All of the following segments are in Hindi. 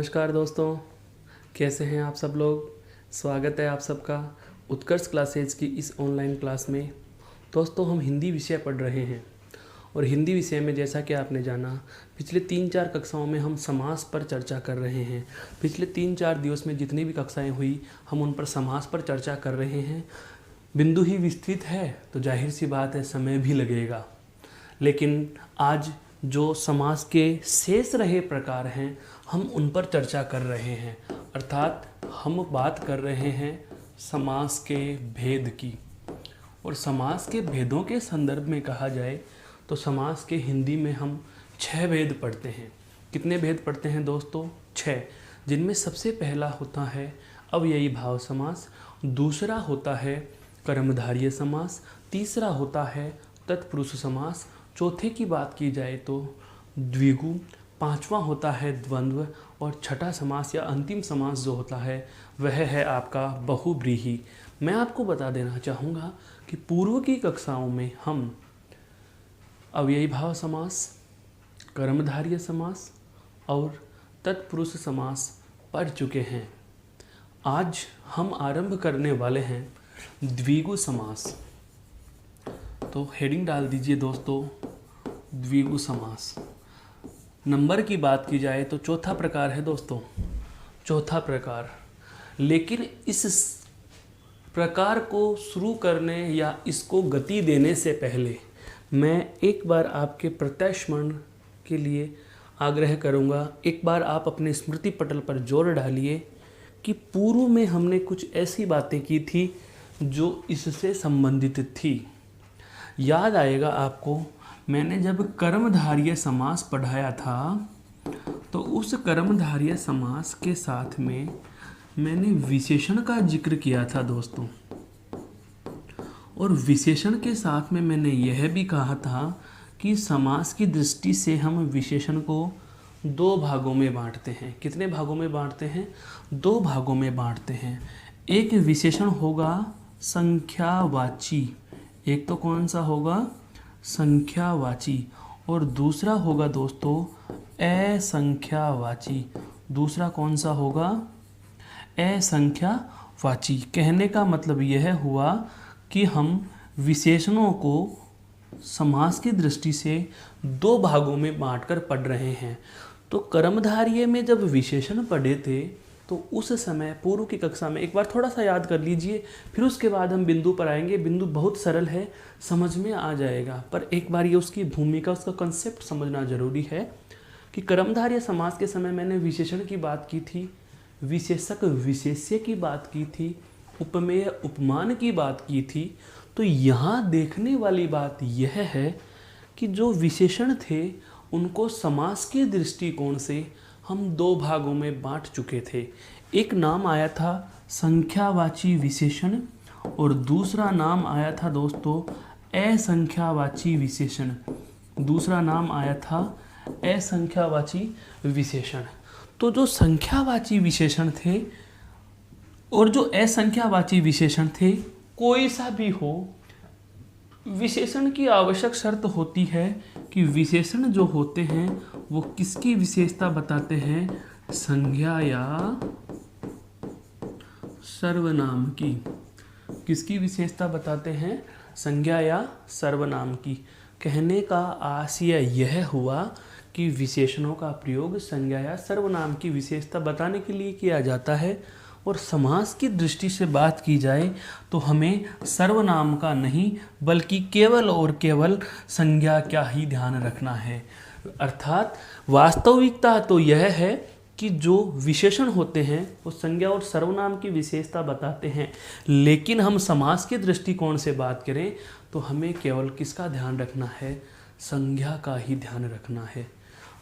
नमस्कार दोस्तों, कैसे हैं आप सब लोग। स्वागत है आप सबका उत्कर्ष क्लासेज की इस ऑनलाइन क्लास में। दोस्तों, हम हिंदी विषय पढ़ रहे हैं और हिंदी विषय में जैसा कि आपने जाना, पिछले 3-4 कक्षाओं में हम समास पर चर्चा कर रहे हैं। पिछले 3-4 दिवस में जितनी भी कक्षाएं हुई, हम उन पर समास पर चर्चा कर रहे हैं। बिंदु ही विस्तृत है तो जाहिर सी बात है समय भी लगेगा, लेकिन आज जो समास के शेष रहे प्रकार हैं हम उन पर चर्चा कर रहे हैं। अर्थात हम बात कर रहे हैं समास के भेद की। और समास के भेदों के संदर्भ में कहा जाए तो समास के हिंदी में हम 6 भेद पढ़ते हैं। कितने भेद पढ़ते हैं दोस्तों? 6, जिनमें सबसे पहला होता है अव्ययी भाव समास, दूसरा होता है कर्मधारय समास, तीसरा होता है तत्पुरुष समास, चौथे की बात की जाए तो द्विगु, पांचवा होता है द्वंद्व और छठा समास या अंतिम समास जो होता है वह है आपका बहुव्रीहि। मैं आपको बता देना चाहूँगा कि पूर्व की कक्षाओं में हम अव्ययी भाव समास, कर्मधारय समास और तत्पुरुष समास पढ़ चुके हैं। आज हम आरंभ करने वाले हैं द्विगु समास। तो हेडिंग डाल दीजिए दोस्तों, द्विगु समास। नंबर की बात की जाए तो चौथा प्रकार है दोस्तों, चौथा प्रकार। लेकिन इस प्रकार को शुरू करने या इसको गति देने से पहले मैं एक बार आपके प्रत्यस्मरण के लिए आग्रह करूंगा। एक बार आप अपने स्मृति पटल पर जोर डालिए कि पूर्व में हमने कुछ ऐसी बातें की थी जो इससे संबंधित थी। याद आएगा आपको, मैंने जब कर्मधारय समास पढ़ाया था तो उस कर्मधारय समास के साथ में मैंने विशेषण का जिक्र किया था दोस्तों। और विशेषण के साथ में मैंने यह भी कहा था कि समास की दृष्टि से हम विशेषण को 2 भागों में बांटते हैं। कितने भागों में बांटते हैं? 2 भागों में बांटते हैं। एक विशेषण होगा संख्यावाची, एक तो कौन सा होगा? संख्यावाची, और दूसरा होगा दोस्तों असंख्यावाची। दूसरा कौन सा होगा? असंख्यावाची। कहने का मतलब यह हुआ कि हम विशेषणों को समास की दृष्टि से 2 भागों में बांटकर पढ़ रहे हैं। तो कर्मधारय में जब विशेषण पढ़े थे तो उस समय पूर्व की कक्षा में एक बार थोड़ा सा याद कर लीजिए, फिर उसके बाद हम बिंदु पर आएंगे। बिंदु बहुत सरल है, समझ में आ जाएगा, पर एक बार ये उसकी भूमिका, उसका कंसेप्ट समझना जरूरी है कि कर्मधारय समास के समय मैंने विशेषण की बात की थी, विशेषक विशेष्य की बात की थी, उपमेय उपमान की बात की थी। तो यहाँ देखने वाली बात यह है कि जो विशेषण थे उनको समास के दृष्टिकोण से हम 2 भागों में बांट चुके थे। एक नाम आया था संख्यावाची विशेषण और दूसरा नाम आया था दोस्तों असंख्यावाची विशेषण। दूसरा नाम आया था असंख्यावाची विशेषण। तो जो संख्यावाची विशेषण थे और जो असंख्यावाची विशेषण थे, कोई सा भी हो, विशेषण की आवश्यक शर्त होती है कि विशेषण जो होते हैं वो किसकी विशेषता बताते हैं? संज्ञा या सर्वनाम की। किसकी विशेषता बताते हैं? संज्ञा या सर्वनाम की। कहने का आशय यह हुआ कि विशेषणों का प्रयोग संज्ञा या सर्वनाम की विशेषता बताने के लिए किया जाता है। और समास की दृष्टि से बात की जाए तो हमें सर्वनाम का नहीं बल्कि केवल और केवल संज्ञा का ही ध्यान रखना है। अर्थात वास्तविकता तो यह है कि जो विशेषण होते हैं वो संज्ञा और सर्वनाम की विशेषता बताते हैं, लेकिन हम समास के दृष्टिकोण से बात करें तो हमें केवल किसका ध्यान रखना है? संज्ञा का ही ध्यान रखना है।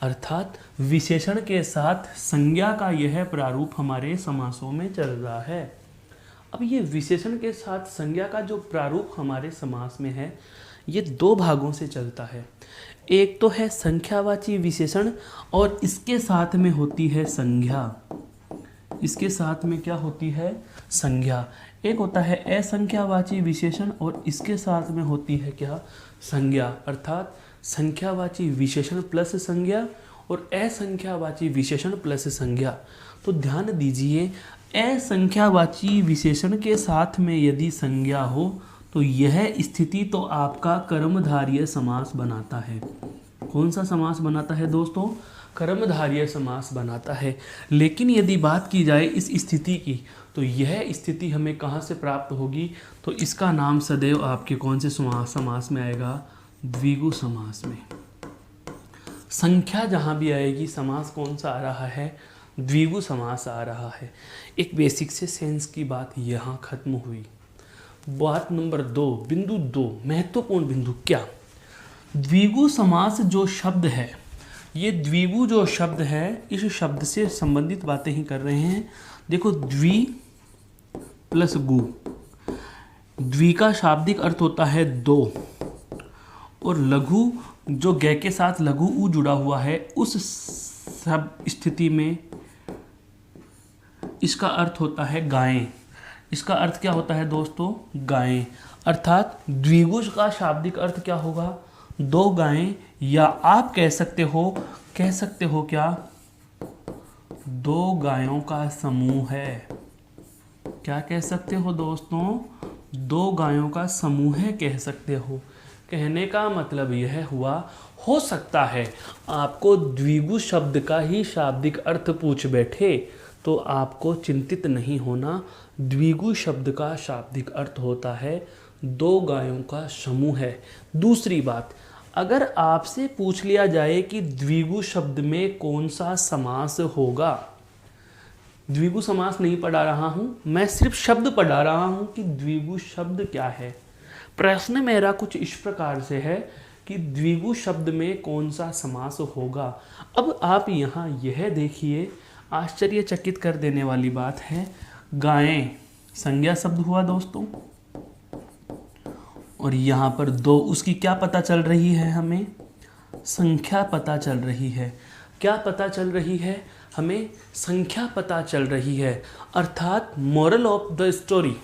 अर्थात विशेषण के साथ संज्ञा का यह प्रारूप हमारे समासों में चल रहा है। अब ये विशेषण के साथ संज्ञा का जो प्रारूप हमारे समास में है ये 2 भागों से चलता है। एक तो है संख्यावाची विशेषण और इसके साथ में होती है संज्ञा। इसके साथ में क्या होती है? संज्ञा। एक होता है असंख्यावाची विशेषण और इसके साथ में होती है क्या? संज्ञा। अर्थात संख्यावाची विशेषण प्लस संज्ञा और असंख्यावाची विशेषण प्लस संज्ञा। तो ध्यान दीजिए, असंख्यावाची विशेषण के साथ में यदि संज्ञा हो तो यह स्थिति तो आपका कर्मधारय समास बनाता है। कौन सा समास बनाता है दोस्तों? कर्मधारय समास बनाता है। लेकिन यदि बात की जाए इस स्थिति की, तो यह स्थिति हमें कहाँ से प्राप्त होगी? तो इसका नाम सदैव आपके कौन से समास में आएगा? द्विगु समास में। संख्या जहाँ भी आएगी, समास कौन सा आ रहा है? द्विगु समास आ रहा है। एक बेसिक से सेंस की बात यहाँ खत्म हुई। बात नंबर 2, बिंदु 2, महत्वपूर्ण बिंदु। क्या? द्विगु समास जो शब्द है, ये द्विगु जो शब्द है, इस शब्द से संबंधित बातें ही कर रहे हैं। देखो, द्वि प्लस गु, द्वि का शाब्दिक अर्थ होता है दो, और लघु जो ग के साथ लघु उ जुड़ा हुआ है, उस सब स्थिति में इसका अर्थ होता है गायें। इसका अर्थ क्या होता है दोस्तों? गायें। अर्थात द्विगु का शाब्दिक अर्थ क्या होगा? दो गायें, या आप कह सकते हो क्या? दो गायों का समूह है। क्या कह सकते हो दोस्तों? दो गायों का समूह है कह सकते हो। कहने का मतलब यह हुआ, हो सकता है आपको द्विगु शब्द का ही शाब्दिक अर्थ पूछ बैठे, तो आपको चिंतित नहीं होना। द्विगु शब्द का शाब्दिक अर्थ होता है दो गायों का समूह है। दूसरी बात, अगर आपसे पूछ लिया जाए कि द्विगु शब्द में कौन सा समास होगा, द्विगु समास नहीं पढ़ा रहा हूं मैं, सिर्फ शब्द पढ़ा रहा हूं कि द्विगु शब्द क्या है। प्रश्न मेरा कुछ इस प्रकार से है कि द्विगु शब्द में कौन सा समास होगा। अब आप यहाँ यह देखिए, आश्चर्यचकित कर देने वाली बात है। गायें संज्ञा शब्द हुआ दोस्तों, और यहाँ पर दो, उसकी क्या पता चल रही है? हमें संख्या पता चल रही है। क्या पता चल रही है? हमें संख्या पता चल रही है। अर्थात moral of the story,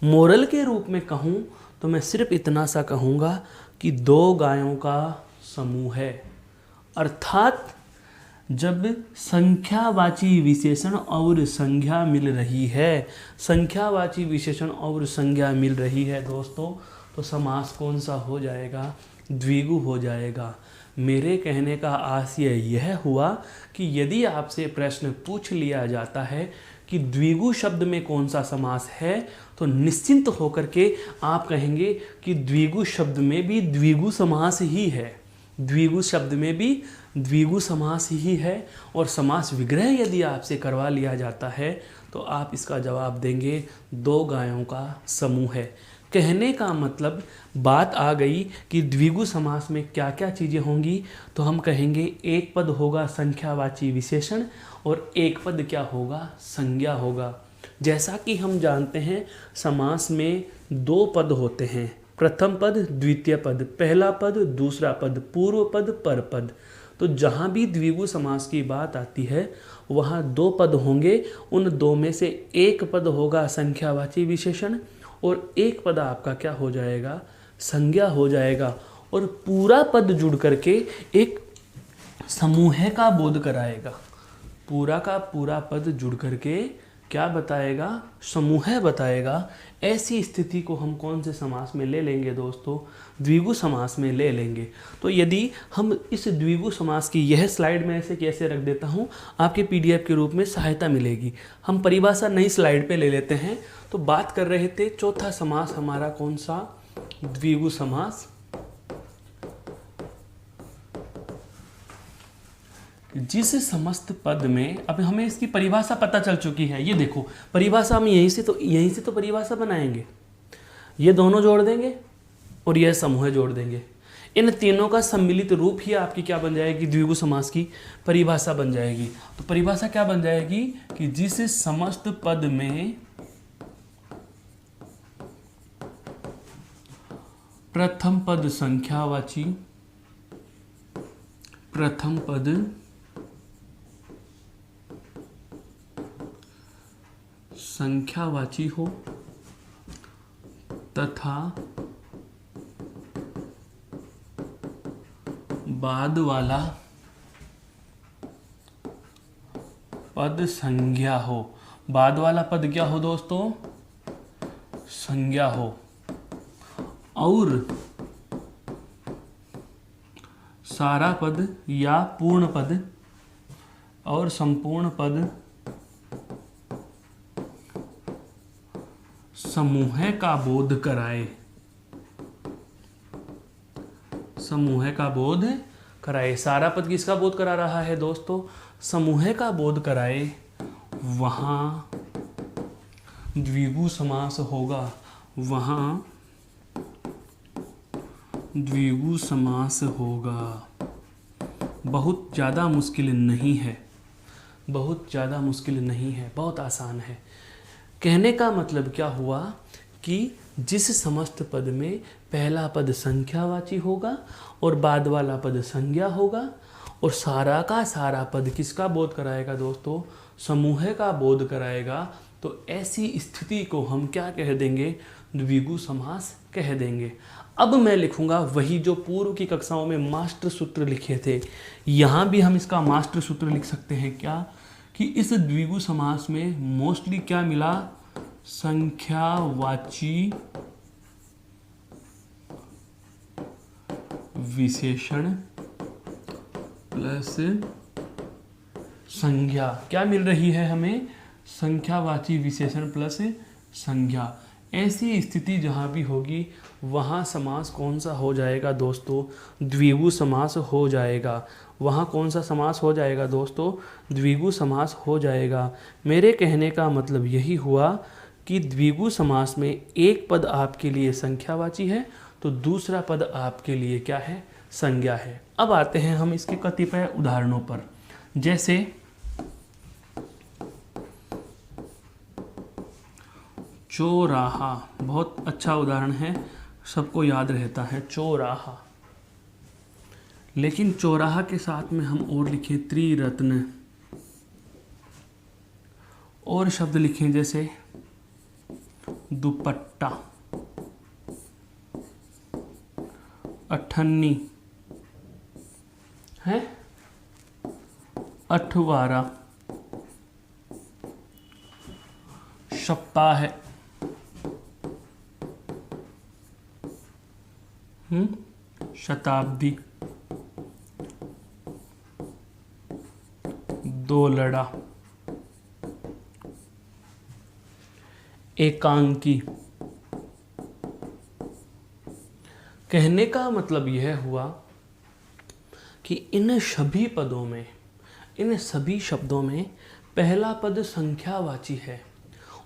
moral के रूप में कहूँ तो मैं सिर्फ इतना सा कहूँगा कि दो गायों का समूह है। अर्थात जब संख्यावाची विशेषण और संज्ञा मिल रही है, संख्यावाची विशेषण और संज्ञा मिल रही है दोस्तों, तो समास कौन सा हो जाएगा? द्विगु हो जाएगा। मेरे कहने का आशय यह हुआ कि यदि आपसे प्रश्न पूछ लिया जाता है कि द्विगु शब्द में कौन सा समास है, तो निश्चिंत होकर के आप कहेंगे कि द्विगु शब्द में भी द्विगु समास ही है। द्विगु शब्द में भी द्विगु समास ही है। और समास विग्रह यदि आपसे करवा लिया जाता है, तो आप इसका जवाब देंगे दो गायों का समूह है। कहने का मतलब बात आ गई कि द्विगु समास में क्या क्या चीज़ें होंगी, तो हम कहेंगे एक पद होगा संख्यावाची विशेषण, और एक पद क्या होगा? संज्ञा होगा। जैसा कि हम जानते हैं समास में दो पद होते हैं, प्रथम पद, द्वितीय पद, पहला पद, दूसरा पद, पूर्व पद, पर पद। तो जहाँ भी द्विगु समास की बात आती है वहाँ दो पद होंगे, उन दो में से एक पद होगा संख्यावाची विशेषण, और एक पद आपका क्या हो जाएगा? संज्ञा हो जाएगा। और पूरा पद जुड़ करके एक समूह का बोध कराएगा। पूरा का पूरा पद जुड़ करके क्या बताएगा? समूह बताएगा। ऐसी स्थिति को हम कौन से समास में ले लेंगे दोस्तों? द्विगु समास में ले लेंगे। तो यदि हम इस द्विगु समास की यह स्लाइड में ऐसे कैसे रख देता हूँ, आपके पीडीएफ के रूप में सहायता मिलेगी। हम परिभाषा नई स्लाइड पे ले लेते हैं। तो बात कर रहे थे चौथा समास हमारा कौन सा? द्विगु समास। जिस समस्त पद में, अब हमें इसकी परिभाषा पता चल चुकी है। ये देखो परिभाषा हम यहीं से तो परिभाषा बनाएंगे। ये दोनों जोड़ देंगे और यह समूह जोड़ देंगे। इन तीनों का सम्मिलित रूप ही आपकी क्या बन जाएगी? द्विगु समास की परिभाषा बन जाएगी। तो परिभाषा क्या बन जाएगी कि जिस समस्त पद में प्रथम पद संख्यावाची, प्रथम पद संख्यावाची हो तथा बाद वाला पद संज्ञा हो, बाद वाला पद क्या हो दोस्तों, संज्ञा हो, और सारा पद या पूर्ण पद और संपूर्ण पद समूह का बोध कराए, समूह का बोध कराए। सारा पद किसका बोध करा रहा है दोस्तों, समूह का बोध कराए, वहां द्विगु समास होगा, वहां द्विगु समास होगा। बहुत ज़्यादा मुश्किल नहीं है, बहुत ज़्यादा मुश्किल नहीं है, बहुत आसान है। कहने का मतलब क्या हुआ कि जिस समस्त पद में पहला पद संख्यावाची होगा और बाद वाला पद संज्ञा होगा और सारा का सारा पद किसका बोध कराएगा दोस्तों, समूह का बोध कराएगा, तो ऐसी स्थिति को हम क्या कह देंगे, द्विगु समास कह देंगे। अब मैं लिखूंगा वही जो पूर्व की कक्षाओं में मास्टर सूत्र लिखे थे, यहाँ भी हम इसका मास्टर सूत्र लिख सकते हैं क्या, कि इस द्विगु समास में मोस्टली क्या मिला, संख्यावाची विशेषण प्लस संज्ञा, क्या मिल रही है हमें, संख्यावाची विशेषण प्लस संज्ञा। ऐसी स्थिति जहाँ भी होगी वहाँ समास कौन सा हो जाएगा दोस्तों, द्विगु समास हो जाएगा। वहाँ कौन सा समास हो जाएगा दोस्तों, द्विगु समास हो जाएगा। मेरे कहने का मतलब यही हुआ कि द्विगु समास में एक पद आपके लिए संख्यावाची है तो दूसरा पद आपके लिए क्या है, संज्ञा है। अब आते हैं हम इसके कतिपय उदाहरणों पर, जैसे चौराहा, बहुत अच्छा उदाहरण है, सबको याद रहता है चौराहा। लेकिन चौराहा के साथ में हम और लिखें त्रिरत्न, और शब्द लिखें जैसे दुपट्टा, अठन्नी है, अठवारा, सप्ताह है, शताब्दी, दो लड़ा, एकांकी। कहने का मतलब यह हुआ कि इन सभी पदों में, इन सभी शब्दों में पहला पद संख्यावाची है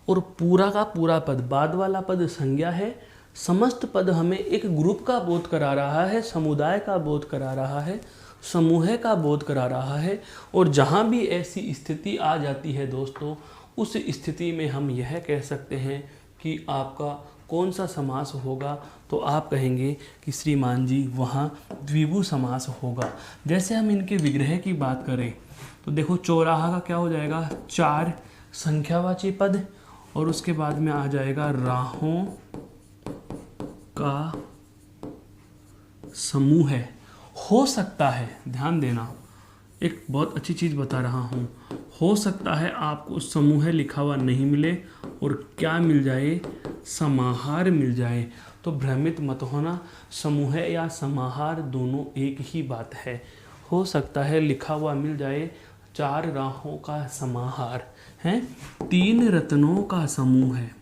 और पूरा का पूरा पद, बाद वाला पद संज्ञा है। समस्त पद हमें एक ग्रुप का बोध करा रहा है, समुदाय का बोध करा रहा है, समूह का बोध करा रहा है। और जहाँ भी ऐसी स्थिति आ जाती है दोस्तों, उस स्थिति में हम यह कह सकते हैं कि आपका कौन सा समास होगा, तो आप कहेंगे कि श्रीमान जी वहाँ द्विगु समास होगा। जैसे हम इनके विग्रह की बात करें तो देखो चौराहा का क्या हो जाएगा, चार संख्यावाची पद और उसके बाद में आ जाएगा राहों का समूह है। हो सकता है, ध्यान देना, एक बहुत अच्छी चीज़ बता रहा हूँ, हो सकता है आपको समूह लिखा हुआ नहीं मिले और क्या मिल जाए, समाहार मिल जाए। तो भ्रमित मत होना, समूह या समाहार दोनों एक ही बात है। हो सकता है लिखा हुआ मिल जाए चार राहों का समाहार है, तीन रत्नों का समूह है,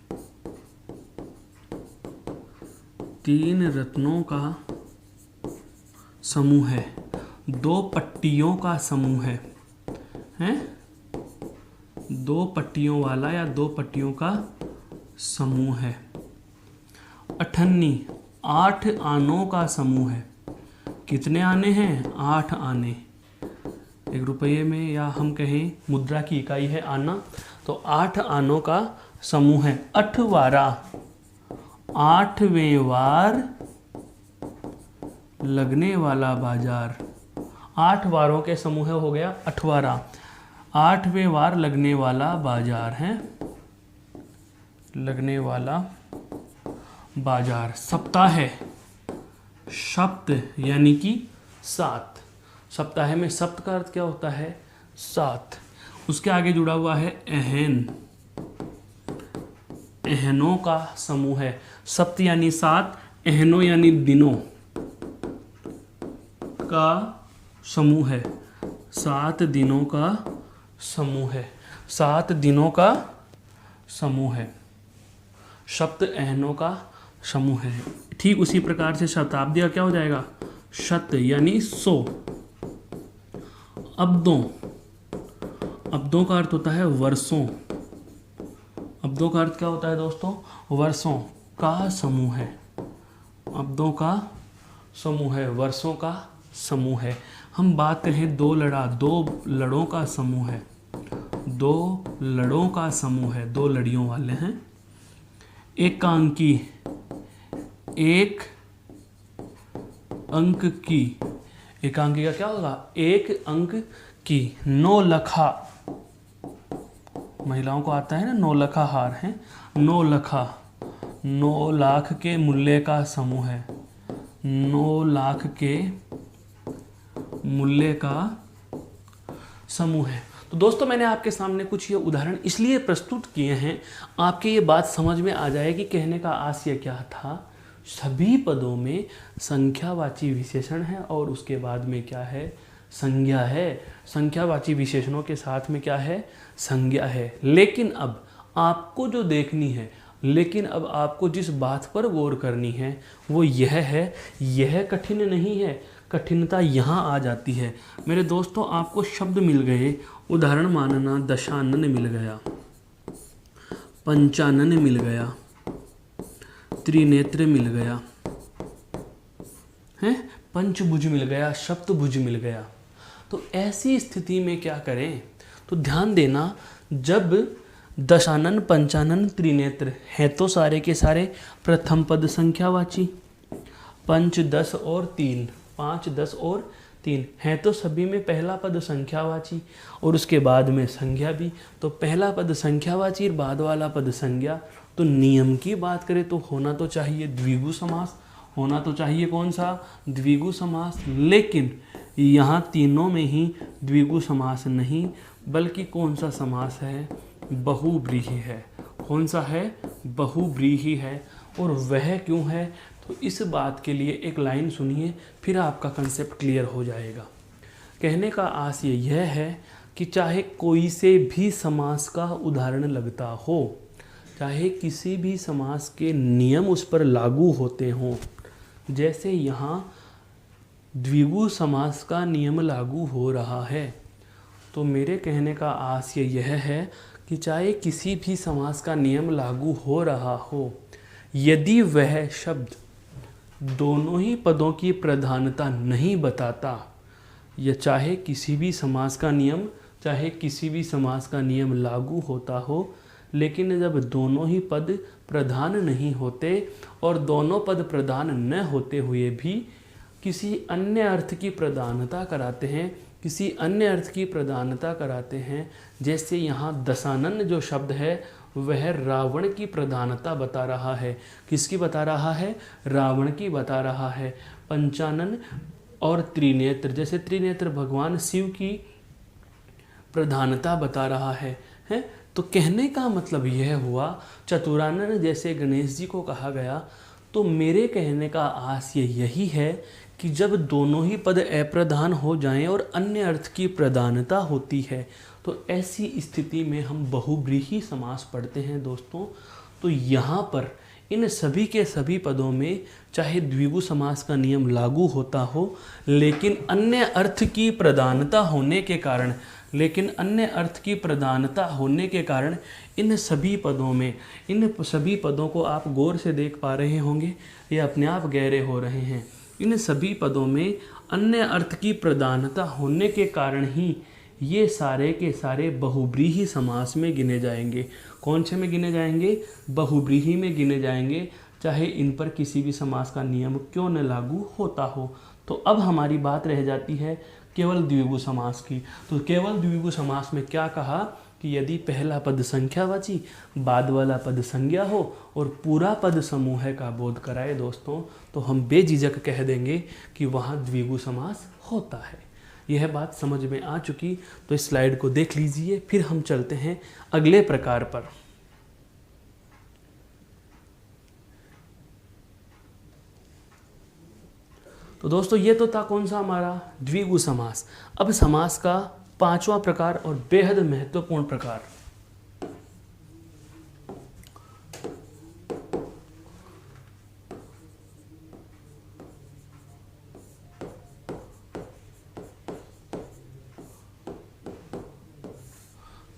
तीन रत्नों का समूह है, दो पट्टियों का समूह है, हैं? दो पट्टियों वाला या दो पट्टियों का समूह है। अठन्नी, आठ आनों का समूह है। कितने आने हैं, आठ आने। एक रुपये में या हम कहें मुद्रा की इकाई है आना, तो आठ आनों का समूह है। अठवारा, आठवें वार लगने वाला बाजार। आठ वारों के समूह हो गया अठवारा, आठवें वार लगने वाला बाजार है, लगने वाला बाजार। सप्ताह है, सप्त यानी कि सात। सप्ताह में सप्त का अर्थ क्या होता है, सात। उसके आगे जुड़ा हुआ है अहन, अहनों का समूह है। सप्त यानी 7, अहनों यानी दिनों का समूह है। 7 दिनों का समूह है, 7 दिनों का समूह है, सप्त अहनों का समूह है। ठीक उसी प्रकार से शताब्दी का क्या हो जाएगा, शत यानी 100। अब्दों, अब्दों का अर्थ होता है वर्षों, अब्दों का अर्थ क्या होता है दोस्तों, वर्षों का समूह है। अब्दों का समूह है, वर्षों का समूह है। हम बात करें दो लड़ों का समूह है, 2 लड़ों का समूह है, 2 लड़ियों वाले हैं। एकांकी, 1 अंक की, एकांकी का क्या होगा, 1 अंक की। 9 लखा, महिलाओं को आता है ना, 9 लखा हार है, 9 लखा 9 लाख के मूल्य का समूह है, 9 लाख के मूल्य का समूह है। तो दोस्तों मैंने आपके सामने कुछ ये उदाहरण इसलिए प्रस्तुत किए हैं, आपके ये बात समझ में आ जाए कि कहने का आशय क्या था। सभी पदों में संख्यावाची विशेषण है और उसके बाद में क्या है, संज्ञा है। संख्यावाची विशेषणों के साथ में क्या है, संज्ञा है। लेकिन अब आपको जो देखनी है, लेकिन अब आपको जिस बात पर गौर करनी है वो यह है, यह कठिन नहीं है, कठिनता यहाँ आ जाती है। मेरे दोस्तों आपको शब्द मिल गए, उदाहरण मानना दशानन मिल गया, पंचानन मिल गया, त्रिनेत्र मिल गया है, पंचभुज मिल गया, सप्तभुज मिल गया। तो ऐसी स्थिति में क्या करें, तो ध्यान देना, जब दशानन पंचानन त्रिनेत्र हैं तो सारे के सारे प्रथम पद संख्यावाची, 5 10 और 3, 5 10 और 3 हैं तो सभी में पहला पद संख्यावाची और उसके बाद में संज्ञा भी। तो पहला पद संख्यावाची और बाद वाला पद संज्ञा। तो नियम की बात करें तो होना तो चाहिए द्विगु समास, होना तो चाहिए कौन सा, द्विगु समास। लेकिन यहाँ तीनों में ही द्विगु समास नहीं, बल्कि कौन सा समास है, बहुव्रीहि है। कौन सा है, बहुव्रीहि है। और वह क्यों है, तो इस बात के लिए एक लाइन सुनिए, फिर आपका कंसेप्ट क्लियर हो जाएगा। कहने का आशय यह है कि चाहे कोई से भी समास का उदाहरण लगता हो, चाहे किसी भी समास के नियम उस पर लागू होते हों, जैसे यहाँ द्विगु समास का नियम लागू हो रहा है, तो मेरे कहने का आशय यह है कि चाहे किसी भी समास का नियम लागू हो रहा हो, यदि वह शब्द दोनों ही पदों की प्रधानता नहीं बताता, या चाहे किसी भी समास का नियम, चाहे किसी भी समास का नियम लागू होता हो, लेकिन जब दोनों ही पद प्रधान नहीं होते और दोनों पद प्रधान न होते हुए भी किसी अन्य अर्थ की प्रधानता कराते हैं, किसी अन्य अर्थ की प्रधानता कराते हैं, जैसे यहाँ दशानन जो शब्द है वह रावण की प्रधानता बता रहा है। किसकी बता रहा है, रावण की बता रहा है। पंचानन और त्रिनेत्र, जैसे त्रिनेत्र भगवान शिव की प्रधानता बता रहा है। तो कहने का मतलब यह हुआ, चतुरानन जैसे गणेश जी को कहा गया। तो मेरे कहने का आशय यही है कि जब दोनों ही पद अप्रधान हो जाएं और अन्य अर्थ की प्रधानता होती है, तो ऐसी स्थिति में हम बहुव्रीहि समास पढ़ते हैं दोस्तों। तो यहाँ पर इन सभी के सभी पदों में चाहे द्विगु समास का नियम लागू होता हो, लेकिन अन्य अर्थ की प्रधानता होने के कारण, इन सभी पदों में, इन सभी पदों को आप गौर से देख पा रहे होंगे, ये अपने आप गहरे हो रहे हैं। इन सभी पदों में अन्य अर्थ की प्रधानता होने के कारण ही ये सारे के सारे बहुव्रीहि समास में गिने जाएंगे। कौन से में गिने जाएंगे, बहुव्रीहि में गिने जाएंगे, चाहे इन पर किसी भी समास का नियम क्यों न लागू होता हो। तो अब हमारी बात रह जाती है केवल द्विगु समास की। तो केवल द्विगु समास में क्या कहा कि यदि पहला पद संख्यावाची, बाद वाला पद संज्ञा हो और पूरा पद समूह का बोध कराए दोस्तों, तो हम बेझिझक कह देंगे कि वहाँ द्विगु समास होता है। यह बात समझ में आ चुकी तो इस स्लाइड को देख लीजिए, फिर हम चलते हैं अगले प्रकार पर। तो दोस्तों ये तो था कौन सा हमारा द्विगु समास। अब समास का पांचवा प्रकार और बेहद महत्वपूर्ण प्रकार,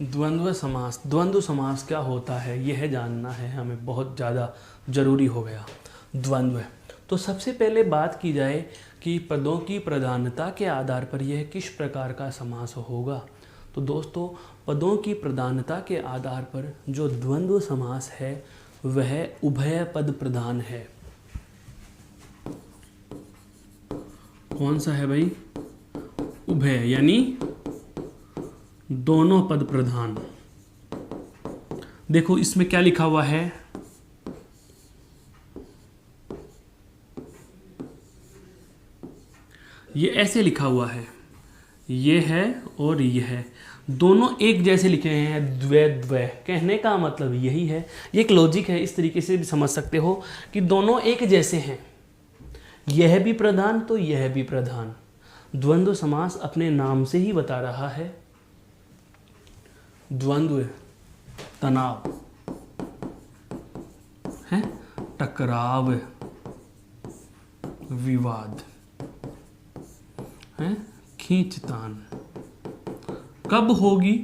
द्वंद्व समास। द्वंद्व समास क्या होता है यह जानना है हमें, बहुत ज़्यादा जरूरी हो गया। द्वंद्व, तो सबसे पहले बात की जाए कि पदों की प्रधानता के आधार पर यह किस प्रकार का समास होगा। तो दोस्तों पदों की प्रधानता के आधार पर जो द्वंद्व समास है वह उभय पद प्रधान है। कौन सा है भाई? उभय, यानी दोनों पद प्रधान। देखो इसमें क्या लिखा हुआ है, ये ऐसे लिखा हुआ है, ये है और ये है, दोनों एक जैसे लिखे हैं, द्वै द्वै। कहने का मतलब यही है, ये एक लॉजिक है, इस तरीके से भी समझ सकते हो कि दोनों एक जैसे हैं, यह भी प्रधान तो यह भी प्रधान। द्वंद्व समास अपने नाम से ही बता रहा है, द्वंद्व तनाव है, टकराव, विवाद है, खींचतान। कब होगी?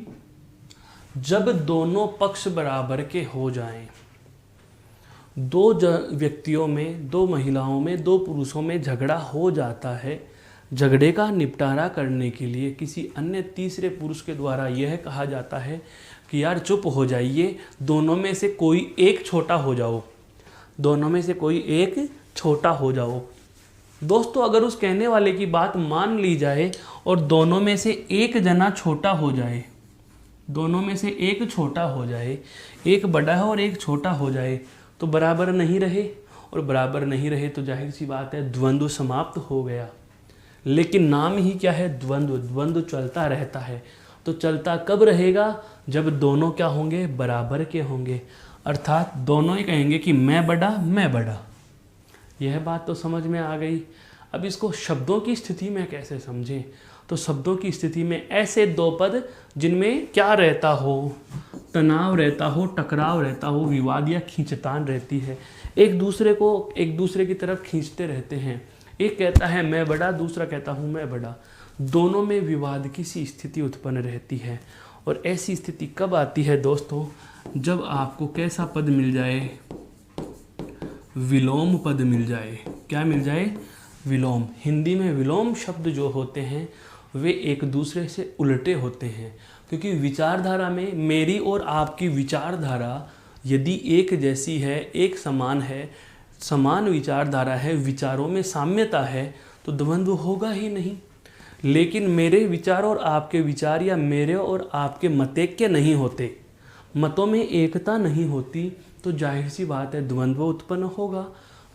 जब दोनों पक्ष बराबर के हो जाएं। दो व्यक्तियों में, दो महिलाओं में, दो पुरुषों में झगड़ा हो जाता है, झगड़े का निपटारा करने के लिए किसी अन्य तीसरे पुरुष के द्वारा यह कहा जाता है कि यार चुप हो जाइए, दोनों में से कोई एक छोटा हो जाओ, दोनों में से कोई एक छोटा हो जाओ। दोस्तों अगर उस कहने वाले की बात मान ली जाए और दोनों में से एक जना छोटा हो जाए, दोनों में से एक छोटा हो जाए, एक बड़ा है और एक छोटा हो जाए, तो बराबर नहीं रहे, और बराबर नहीं रहे तो जाहिर सी बात है द्वंद्व समाप्त हो गया। लेकिन नाम ही क्या है? द्वंद्व। द्वंद्व चलता रहता है, तो चलता कब रहेगा? जब दोनों क्या होंगे? बराबर के होंगे, अर्थात दोनों ही कहेंगे कि मैं बड़ा, मैं बड़ा। यह बात तो समझ में आ गई। अब इसको शब्दों की स्थिति में कैसे समझें? तो शब्दों की स्थिति में ऐसे दो पद जिनमें क्या रहता हो? तनाव रहता हो, टकराव रहता हो, विवाद या खींचतान रहती है, एक दूसरे को एक दूसरे की तरफ खींचते रहते हैं। एक कहता है मैं बड़ा, दूसरा कहता हूँ मैं बड़ा, दोनों में विवाद की सी स्थिति उत्पन्न रहती है। और ऐसी स्थिति कब आती है दोस्तों? जब आपको कैसा पद मिल जाए? विलोम पद मिल जाए। क्या मिल जाए? विलोम। हिंदी में विलोम शब्द जो होते हैं वे एक दूसरे से उल्टे होते हैं, क्योंकि विचारधारा में मेरी और आपकी विचारधारा यदि एक जैसी है, एक समान है, समान विचारधारा है, विचारों में साम्यता है, तो द्वंद्व होगा ही नहीं। लेकिन मेरे विचार और आपके विचार या मेरे और आपके मतैक्य नहीं होते, मतों में एकता नहीं होती, तो जाहिर सी बात है द्वंद्व उत्पन्न होगा।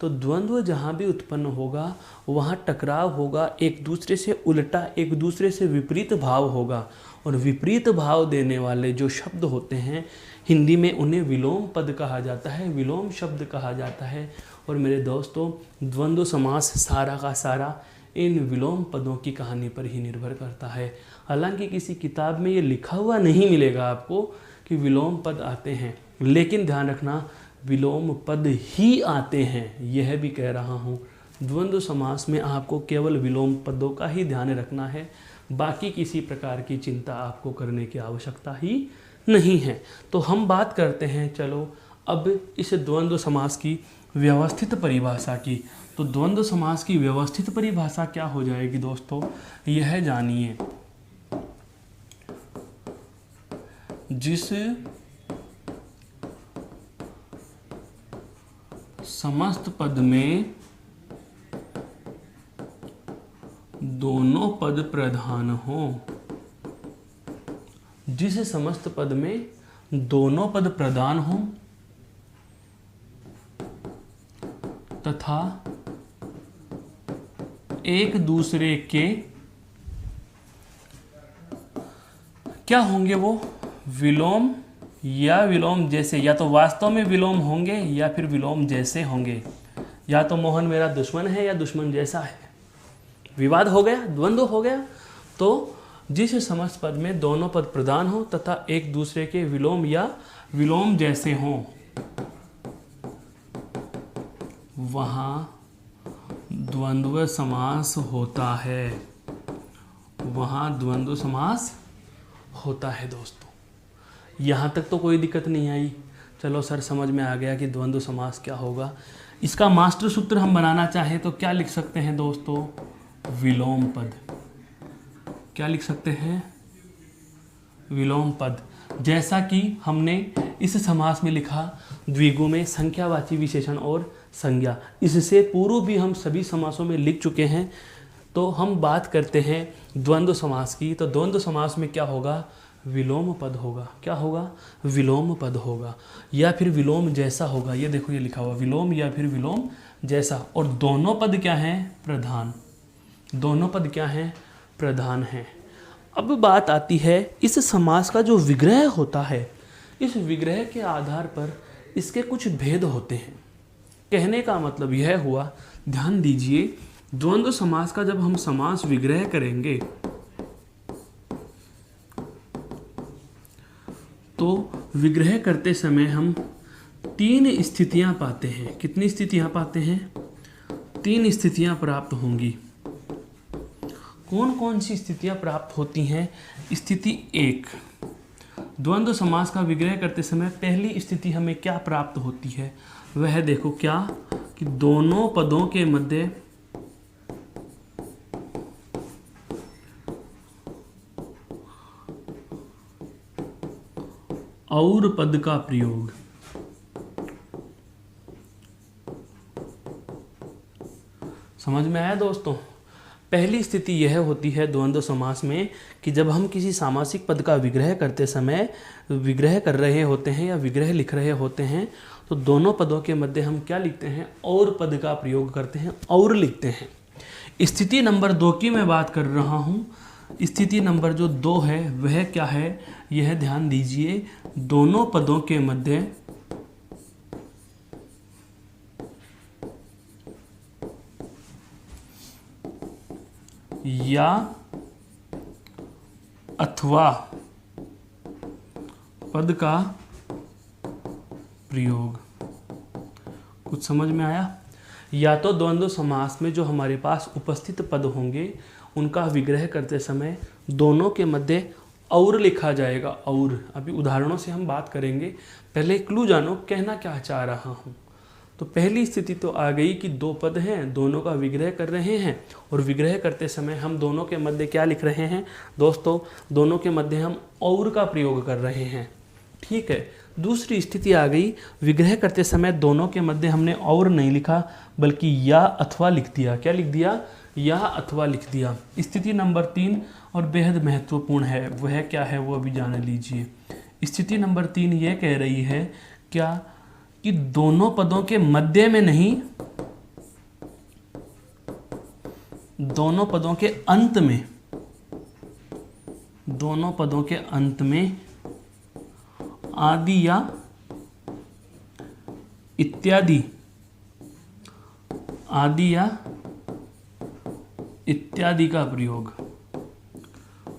तो द्वंद्व जहाँ भी उत्पन्न होगा वहाँ टकराव होगा, एक दूसरे से उल्टा, एक दूसरे से विपरीत भाव होगा। और विपरीत भाव देने वाले जो शब्द होते हैं हिंदी में उन्हें विलोम पद कहा जाता है, विलोम शब्द कहा जाता है। और मेरे दोस्तों द्वंद्व समास सारा का सारा इन विलोम पदों की कहानी पर ही निर्भर करता है। हालांकि किसी किताब में ये लिखा हुआ नहीं मिलेगा आपको कि विलोम पद आते हैं, लेकिन ध्यान रखना विलोम पद ही आते हैं, यह भी कह रहा हूँ। द्वंद्व समास में आपको केवल विलोम पदों का ही ध्यान रखना है, बाकी किसी प्रकार की चिंता आपको करने की आवश्यकता ही नहीं है। तो हम बात करते हैं चलो अब इस द्वंद्व समास की व्यवस्थित परिभाषा की। तो द्वंद्व समास की व्यवस्थित परिभाषा क्या हो जाएगी दोस्तों? यह जानिए, जिस समस्त पद में दोनों पद प्रधान हो, जिस समस्त पद में दोनों पद प्रधान हो तथा एक दूसरे के क्या होंगे वो? विलोम या विलोम जैसे, या तो वास्तव में विलोम होंगे या फिर विलोम जैसे होंगे। या तो मोहन मेरा दुश्मन है या दुश्मन जैसा है। विवाद हो गया, द्वंद्व हो गया। तो जिस समस्त पद में दोनों पद प्रधान हो तथा एक दूसरे के विलोम या विलोम जैसे हों, वहाँ द्वंद्व समास होता है। वहाँ द्वंद्व समास होता है दोस्तों। यहाँ तक तो कोई दिक्कत नहीं आई। चलो सर, समझ में आ गया कि द्वंद्व समास क्या होगा। इसका मास्टर सूत्र हम बनाना चाहें तो क्या लिख सकते हैं दोस्तों? विलोम पद। क्या लिख सकते हैं? विलोम पद। जैसा कि हमने इस समास में लिखा द्विगु में संख्यावाची विशेषण और संज्ञा। इससे पूर्व भी हम सभी समासों में लिख चुके हैं। तो हम बात करते हैं द्वंद्व समास की। तो द्वंद्व समास में क्या होगा? विलोम पद होगा। क्या होगा? विलोम पद होगा या फिर विलोम जैसा होगा। ये देखो, ये लिखा हुआ विलोम या फिर विलोम जैसा। और दोनों पद क्या हैं? प्रधान। दोनों पद क्या हैं? प्रधान हैं। अब बात आती है इस समास का जो विग्रह होता है, इस विग्रह के आधार पर इसके कुछ भेद होते हैं। कहने का मतलब यह हुआ, ध्यान दीजिए, द्वंद्व समास का जब हम समास विग्रह करेंगे तो विग्रह करते समय हम 3 स्थितियां पाते हैं। कितनी स्थितियां पाते हैं? 3 स्थितियां प्राप्त होंगी। कौन कौन सी स्थितियां प्राप्त होती हैं? स्थिति 1, द्वंद्व समास का विग्रह करते समय पहली स्थिति हमें क्या प्राप्त होती है? वह देखो, क्या कि दोनों पदों के मध्य और पद का प्रयोग। समझ में आया दोस्तों? पहली स्थिति यह होती है द्वंद्व समास में कि जब हम किसी सामासिक पद का विग्रह करते समय विग्रह कर रहे होते हैं या विग्रह लिख रहे होते हैं तो दोनों पदों के मध्य हम क्या लिखते हैं? और पद का प्रयोग करते हैं, और लिखते हैं। स्थिति नंबर 2 की मैं बात कर रहा हूँ। स्थिति नंबर जो 2 है वह क्या है? यह ध्यान दीजिए, दोनों पदों के मध्य या अथवा पद का प्रयोग। कुछ समझ में आया? या तो द्वंद्व समास में जो हमारे पास उपस्थित पद होंगे उनका विग्रह करते समय दोनों के मध्य और लिखा जाएगा। और अभी उदाहरणों से हम बात करेंगे। पहले क्लू जानो, कहना क्या चाह रहा हूँ। तो पहली स्थिति तो आ गई कि 2 पद हैं, दोनों का विग्रह कर रहे हैं और विग्रह करते समय हम दोनों के मध्य क्या लिख रहे हैं दोस्तों? दोनों के मध्य हम और का प्रयोग कर रहे हैं। ठीक है। दूसरी स्थिति आ गई, विग्रह करते समय दोनों के मध्य हमने और नहीं लिखा बल्कि या अथवा लिख दिया। क्या लिख दिया? या अथवा लिख दिया। स्थिति नंबर 3 और बेहद महत्वपूर्ण है, वह क्या है वो अभी जान लीजिए। स्थिति नंबर 3 ये कह रही है क्या कि दोनों पदों के मध्य में नहीं, दोनों पदों के अंत में, दोनों पदों के अंत में आदि या इत्यादि, आदि या इत्यादि का प्रयोग।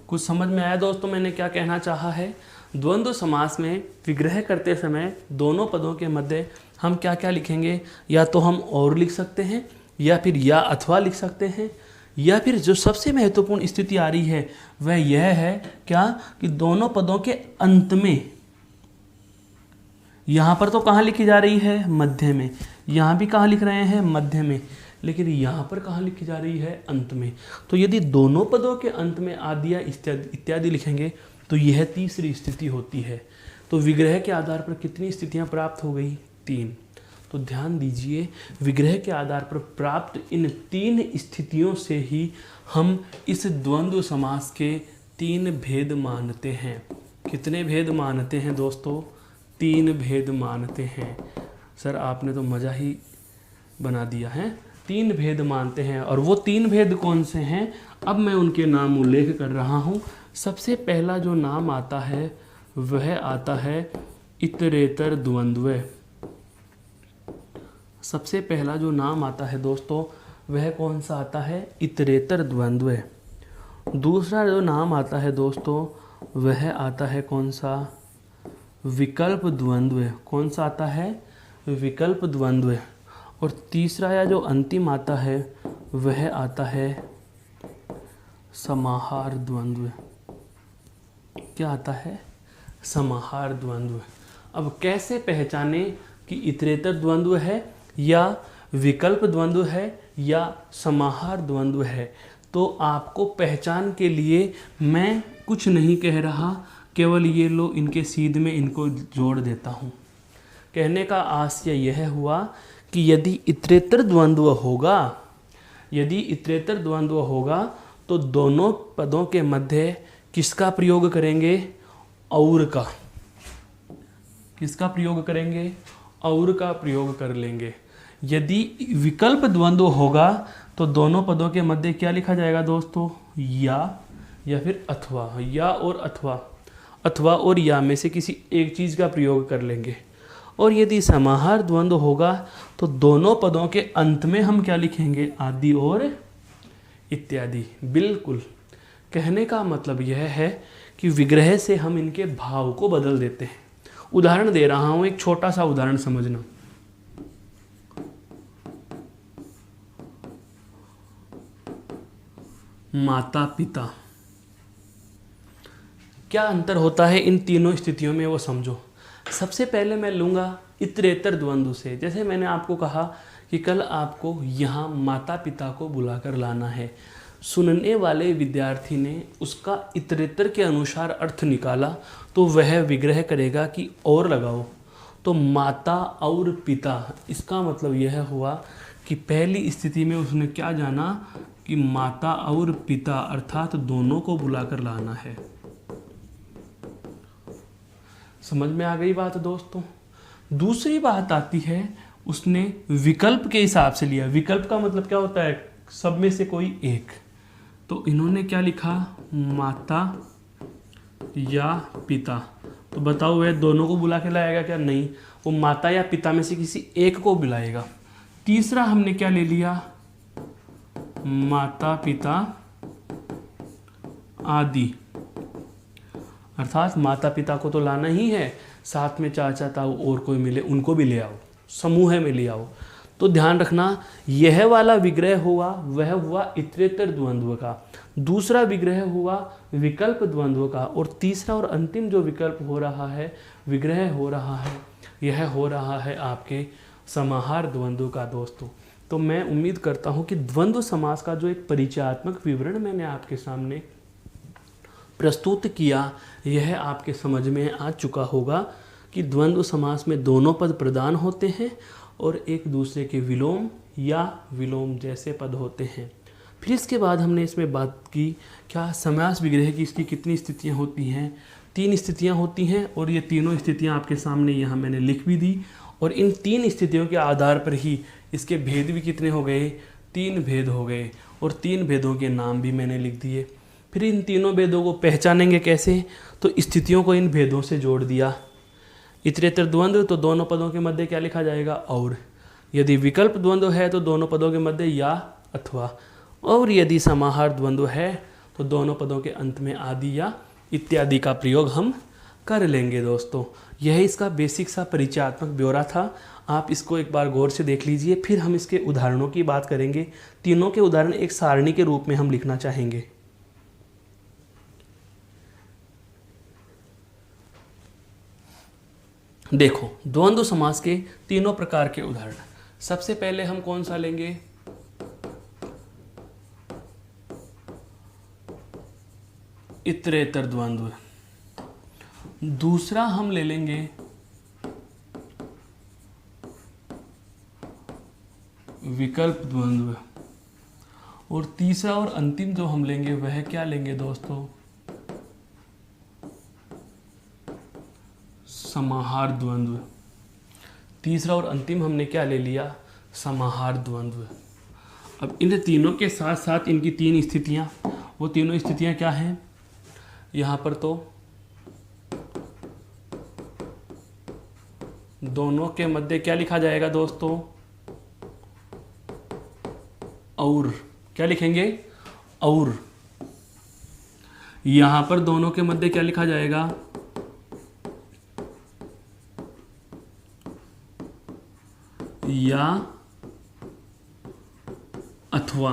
कुछ समझ में आया दोस्तों मैंने क्या कहना चाहा है? द्वंद्व समास में विग्रह करते समय दोनों पदों के मध्य हम क्या क्या लिखेंगे? या तो हम और लिख सकते हैं या फिर या अथवा लिख सकते हैं, या फिर जो सबसे महत्वपूर्ण स्थिति आ रही है वह यह है क्या कि दोनों पदों के अंत में, यहाँ पर तो कहाँ लिखी जा रही है? मध्य में। यहाँ भी कहाँ लिख रहे हैं? मध्य में। लेकिन यहाँ पर कहाँ लिखी जा रही है? अंत में। तो यदि दोनों पदों के अंत में आदि या इत्यादि लिखेंगे तो यह तीसरी स्थिति होती है। तो विग्रह के आधार पर कितनी स्थितियाँ प्राप्त हो गई? 3। तो ध्यान दीजिए, विग्रह के आधार पर प्राप्त इन 3 स्थितियों से ही हम इस द्वंद्व समास के 3 भेद मानते हैं। कितने भेद मानते हैं दोस्तों? 3 भेद मानते हैं। सर आपने तो मज़ा ही बना दिया है। 3 भेद मानते हैं। और वो 3 भेद कौन से हैं? अब मैं उनके नाम उल्लेख कर रहा हूँ। सबसे पहला जो नाम आता है वह आता है इतरेतर द्वंद्व। सबसे पहला जो नाम आता है दोस्तों वह कौन सा आता है? इतरेतर द्वंद्व। दूसरा जो नाम आता है दोस्तों वह आता है कौन सा? विकल्प द्वंद्व। कौन सा आता है? विकल्प द्वंद्व। और तीसरा या जो अंतिम आता है वह आता है समाहार द्वंद्व। क्या आता है? समाहार द्वंद्व। अब कैसे पहचाने कि इतरेतर द्वंद्व है या विकल्प द्वंद्व है या समाहार द्वंद्व है? तो आपको पहचान के लिए मैं कुछ नहीं कह रहा, केवल ये लो इनके सीध में इनको जोड़ देता हूँ। कहने का आशय यह हुआ कि यदि इतरेतर द्वंद्व होगा तो दोनों पदों के मध्य किसका प्रयोग करेंगे? और का। किसका प्रयोग करेंगे? और का प्रयोग कर लेंगे। यदि विकल्प द्वंद्व होगा तो दोनों पदों के मध्य क्या लिखा जाएगा दोस्तों? या फिर अथवा। या और अथवा और या में से किसी एक चीज़ का प्रयोग कर लेंगे। और यदि समाहार द्वंद्व होगा तो दोनों पदों के अंत में हम क्या लिखेंगे? आदि और इत्यादि। बिल्कुल। कहने का मतलब यह है कि विग्रह से हम इनके भाव को बदल देते हैं। उदाहरण दे रहा हूं, एक छोटा सा उदाहरण समझना। माता पिता, क्या अंतर होता है इन तीनों स्थितियों में वो समझो। सबसे पहले मैं लूँगा इतरेतर द्वंद्व से। जैसे मैंने आपको कहा कि कल आपको यहाँ माता पिता को बुलाकर लाना है। सुनने वाले विद्यार्थी ने उसका इतरेतर के अनुसार अर्थ निकाला तो वह विग्रह करेगा कि और लगाओ। तो माता और पिता, इसका मतलब यह हुआ कि पहली स्थिति में उसने क्या जाना कि माता और पिता अर्थात दोनों को बुलाकर लाना है। समझ में आ गई बात दोस्तों। दूसरी बात आती है, उसने विकल्प के हिसाब से लिया। विकल्प का मतलब क्या होता है? सब में से कोई एक। तो इन्होंने क्या लिखा? माता या पिता। तो बताओ वह दोनों को बुला के लाएगा क्या? नहीं, वो माता या पिता में से किसी एक को बुलाएगा। तीसरा हमने क्या ले लिया? माता पिता आदि, अर्थात माता पिता को तो लाना ही है, साथ में चाचा ताऊ और कोई मिले उनको भी ले आओ, समूह में ले आओ। तो ध्यान रखना, यह वाला विग्रह हुआ वह हुआ इतरेतर द्वंद्व का, दूसरा विग्रह हुआ विकल्प द्वंद्व का, और तीसरा और अंतिम जो विकल्प हो रहा है, विग्रह हो रहा है, यह हो रहा है आपके समाहार द्वंद्व का दोस्तों। तो मैं उम्मीद करता हूँ कि द्वंद्व समास का जो एक परिचयात्मक विवरण मैंने आपके सामने प्रस्तुत किया, यह आपके समझ में आ चुका होगा कि द्वंद्व समास में दोनों पद प्रधान होते हैं और एक दूसरे के विलोम या विलोम जैसे पद होते हैं। फिर इसके बाद हमने इसमें बात की क्या समास विग्रह की इसकी कितनी स्थितियां होती हैं? 3 स्थितियां होती हैं, और ये तीनों स्थितियां आपके सामने यहाँ मैंने लिख भी दी। और इन 3 स्थितियों के आधार पर ही इसके भेद भी कितने हो गए? 3 भेद हो गए, और 3 भेदों के नाम भी मैंने लिख दिए। फिर इन तीनों भेदों को पहचानेंगे कैसे? तो स्थितियों को इन भेदों से जोड़ दिया। इतरेतर द्वंद्व तो दोनों पदों के मध्य क्या लिखा जाएगा? और। यदि विकल्प द्वंद्व है तो दोनों पदों के मध्य या अथवा, और यदि समाहार द्वंद्व है तो दोनों पदों के अंत में आदि या इत्यादि का प्रयोग हम कर लेंगे दोस्तों। यह इसका बेसिक सा परिचयात्मक ब्यौरा था। आप इसको एक बार गौर से देख लीजिए, फिर हम इसके उदाहरणों की बात करेंगे। तीनों के उदाहरण एक सारणी के रूप में हम लिखना चाहेंगे। देखो, द्वंद्व समास के तीनों प्रकार के उदाहरण। सबसे पहले हम कौन सा लेंगे? इतरेतर द्वंद्व। दूसरा हम ले लेंगे विकल्प द्वंद्व, और तीसरा और अंतिम जो हम लेंगे वह क्या लेंगे दोस्तों? समाहार द्वंद्व। तीसरा और अंतिम हमने क्या ले लिया? समाहार द्वंद्व। अब इन तीनों के साथ साथ इनकी 3 स्थितियां, वो तीनों स्थितियां क्या हैं? यहाँ पर तो दोनों के मध्य क्या लिखा जाएगा दोस्तों? और। क्या लिखेंगे? और। यहां पर दोनों के मध्य क्या लिखा जाएगा? या अथवा।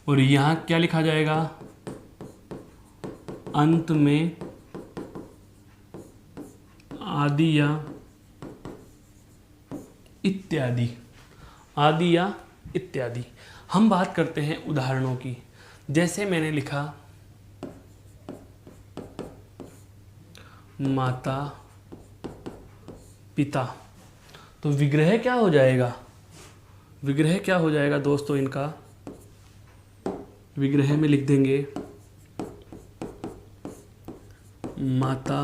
और यहां क्या लिखा जाएगा? अंत में आदि या इत्यादि। आदि या इत्यादि। हम बात करते हैं उदाहरणों की। जैसे मैंने लिखा माता पिता, तो विग्रह क्या हो जाएगा? विग्रह क्या हो जाएगा दोस्तों इनका? विग्रह में लिख देंगे माता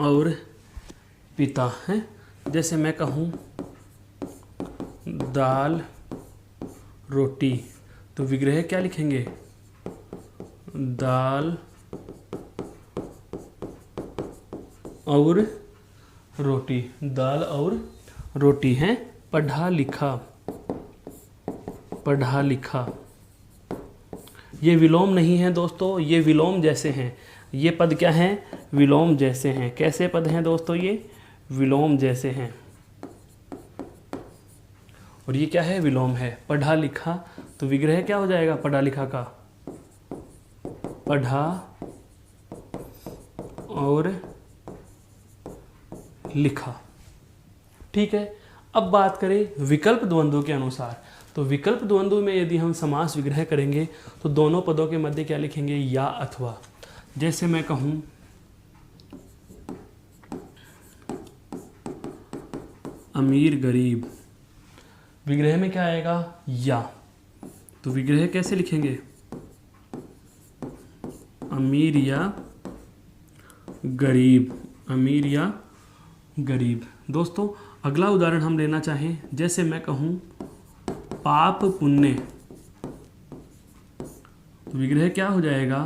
और पिता हैं। जैसे मैं कहूँ दाल रोटी, तो विग्रह क्या लिखेंगे? दाल और रोटी। दाल और रोटी हैं। पढ़ा लिखा, पढ़ा लिखा। ये विलोम नहीं है दोस्तों, ये विलोम जैसे हैं। ये पद क्या हैं? विलोम जैसे हैं। कैसे पद हैं दोस्तों? ये विलोम जैसे हैं। और ये क्या है? विलोम है। पढ़ा लिखा, तो विग्रह क्या हो जाएगा पढ़ा लिखा का? पढ़ा और लिखा। ठीक है। अब बात करें विकल्प द्वंद्व के अनुसार, तो विकल्प द्वंद्व में यदि हम समास विग्रह करेंगे तो दोनों पदों के मध्य क्या लिखेंगे? या अथवा। जैसे मैं कहूं अमीर गरीब, विग्रह में क्या आएगा? या। तो विग्रह कैसे लिखेंगे? अमीर या गरीब। अमीर या गरीब। दोस्तों अगला उदाहरण हम लेना चाहें, जैसे मैं कहूं पाप पुण्य, तो विग्रह क्या हो जाएगा?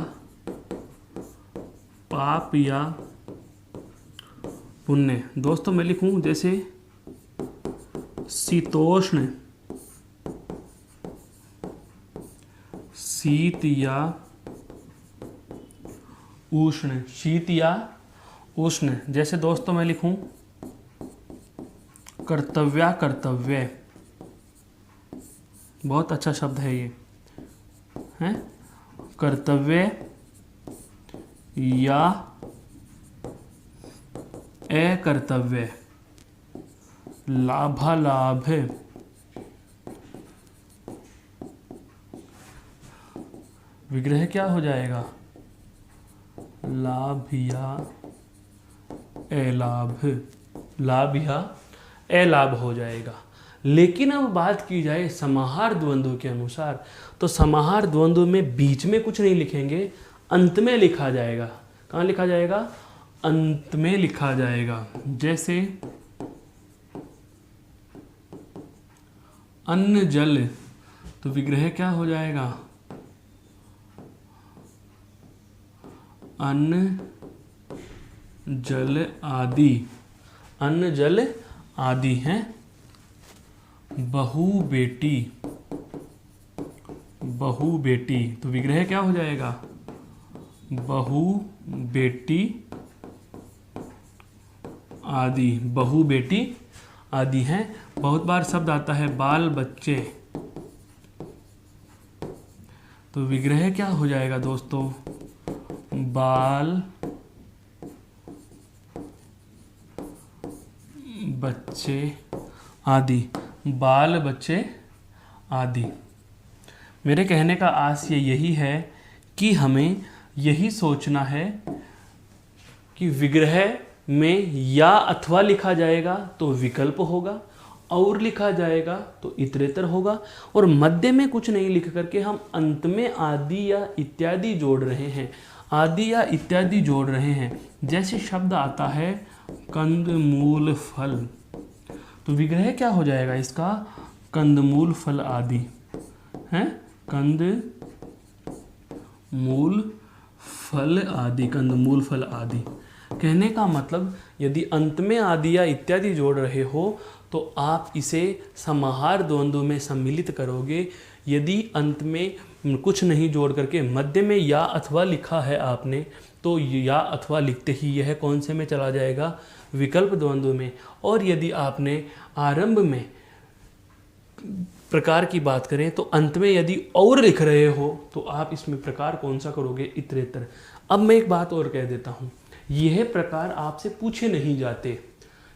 पाप या पुण्य। दोस्तों मैं लिखूं जैसे शीतोष्ण, शीत या उष्ण। शीत या उष्ण। जैसे दोस्तों मैं लिखूं कर्तव्या कर्तव्य, बहुत अच्छा शब्द है ये, है कर्तव्य या अकर्तव्य। लाभालाभ, विग्रह क्या हो जाएगा? लाभ या अलाभ। लाभ या अलाभ हो जाएगा। लेकिन अब बात की जाए समाहार द्वंद्व के अनुसार, तो समाहार द्वंद्व में बीच में कुछ नहीं लिखेंगे, अंत में लिखा जाएगा। कहाँ लिखा जाएगा? अंत में लिखा जाएगा। जैसे अन्न जल, तो विग्रह क्या हो जाएगा? अन्न जल आदि। अन्न जल आदि हैं। बहु बेटी, बहु बेटी, तो विग्रह क्या हो जाएगा? बहु बेटी आदि। बहु बेटी आदि हैं। बहुत बार शब्द आता है बाल बच्चे, तो विग्रह क्या हो जाएगा दोस्तों? बाल बच्चे आदि। बाल बच्चे आदि। मेरे कहने का आशय यही है कि हमें यही सोचना है कि विग्रह में या अथवा लिखा जाएगा तो विकल्प होगा, और लिखा जाएगा तो इतरेतर होगा, और मध्य में कुछ नहीं लिख करके हम अंत में आदि या इत्यादि जोड़ रहे हैं। आदि या इत्यादि जोड़ रहे हैं। जैसे शब्द आता है कंदमूल फल, तो विग्रह क्या हो जाएगा इसका? कंदमूल फल आदि हैं। कंद मूल फल आदि, कंदमूल फल आदि। कहने का मतलब यदि अंत में आदि या इत्यादि जोड़ रहे हो तो आप इसे समाहार द्वंद्व में सम्मिलित करोगे। यदि अंत में कुछ नहीं जोड़ करके मध्य में या अथवा लिखा है आपने, तो या अथवा लिखते ही यह कौन से में चला जाएगा, विकल्प द्वंद्व में। और यदि आपने आरंभ में प्रकार की बात करें तो अंत में यदि और लिख रहे हो तो आप इसमें प्रकार कौन सा करोगे, इतरेतर। अब मैं एक बात और कह देता हूँ, यह प्रकार आपसे पूछे नहीं जाते।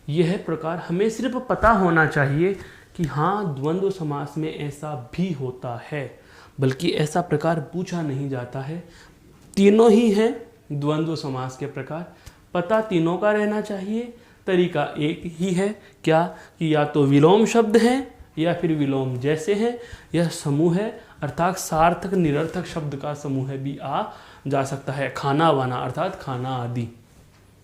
यह प्रकार हमें सिर्फ पता होना चाहिए कि हाँ द्वंद्व समास में ऐसा भी होता है, बल्कि ऐसा प्रकार पूछा नहीं जाता है। तीनों ही हैं द्वंद्व समास के प्रकार, पता तीनों का रहना चाहिए। तरीका एक ही है, क्या कि या तो विलोम शब्द है या फिर विलोम जैसे हैं, यह समूह है अर्थात सार्थक निरर्थक शब्द का समूह है भी आ जा सकता है। खाना वाना अर्थात खाना आदि,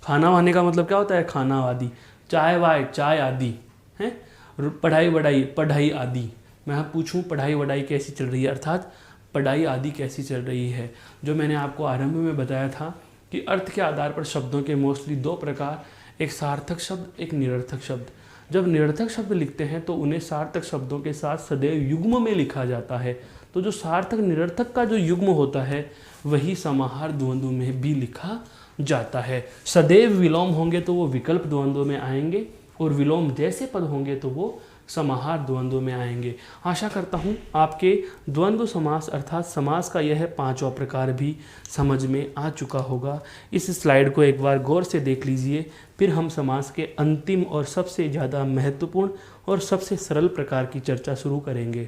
खाना वाने का मतलब क्या होता है, खाना आदि। चाय वाय चाय आदि है। पढ़ाई वढ़ाई पढ़ाई आदि। मैं पूछूं पढ़ाई वढ़ाई कैसी चल रही है, अर्थात पढ़ाई आदि कैसी चल रही है। जो मैंने आपको आरंभ में बताया था कि अर्थ के आधार पर शब्दों के मोस्टली दो प्रकार, एक सार्थक शब्द, एक निरर्थक शब्द। जब निरर्थक शब्द लिखते हैं तो उन्हें सार्थक शब्दों के साथ सदैव युग्म में लिखा जाता है। तो जो सार्थक निरर्थक का जो युग्म होता है वही समाहार द्वंद्व में भी लिखा जाता है। सदैव विलोम होंगे तो वो विकल्प द्वंद्व में आएंगे, और विलोम जैसे पद होंगे तो वो समाहार द्वंद्व में आएंगे। आशा करता हूँ आपके द्वंद्व समास अर्थात समास का यह पांचवा प्रकार भी समझ में आ चुका होगा। इस स्लाइड को एक बार गौर से देख लीजिए, फिर हम समास के अंतिम और सबसे ज़्यादा महत्वपूर्ण और सबसे सरल प्रकार की चर्चा शुरू करेंगे।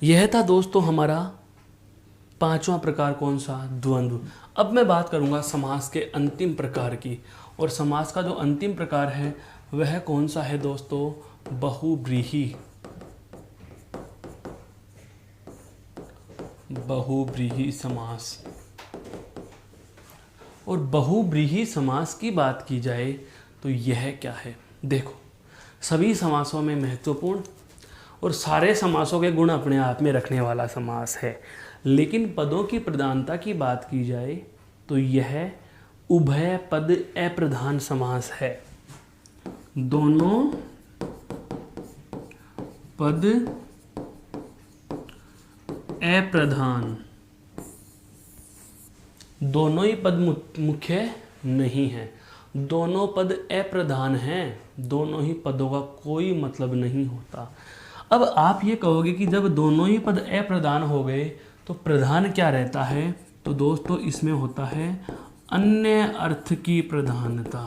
यह था दोस्तों हमारा पांचवा प्रकार, कौन सा, द्वंद्व। अब मैं बात करूंगा समास के अंतिम प्रकार की, और समास का जो अंतिम प्रकार है वह कौन सा है दोस्तों, बहुव्रीहि। बहुव्रीहि समास। और बहुव्रीहि समास की बात की जाए तो यह क्या है, देखो सभी समासों में महत्वपूर्ण और सारे समासों के गुण अपने आप में रखने वाला समास है, लेकिन पदों की प्रधानता की बात की जाए तो यह उभय पद अप्रधान समास है। दोनों पद अप्रधान, दोनों ही पद मुख्य नहीं है, दोनों पद अप्रधान हैं, दोनों ही पदों का कोई मतलब नहीं होता। अब आप ये कहोगे कि जब दोनों ही पद अप्रधान हो गए तो प्रधान क्या रहता है, तो दोस्तों इसमें होता है अन्य अर्थ की प्रधानता।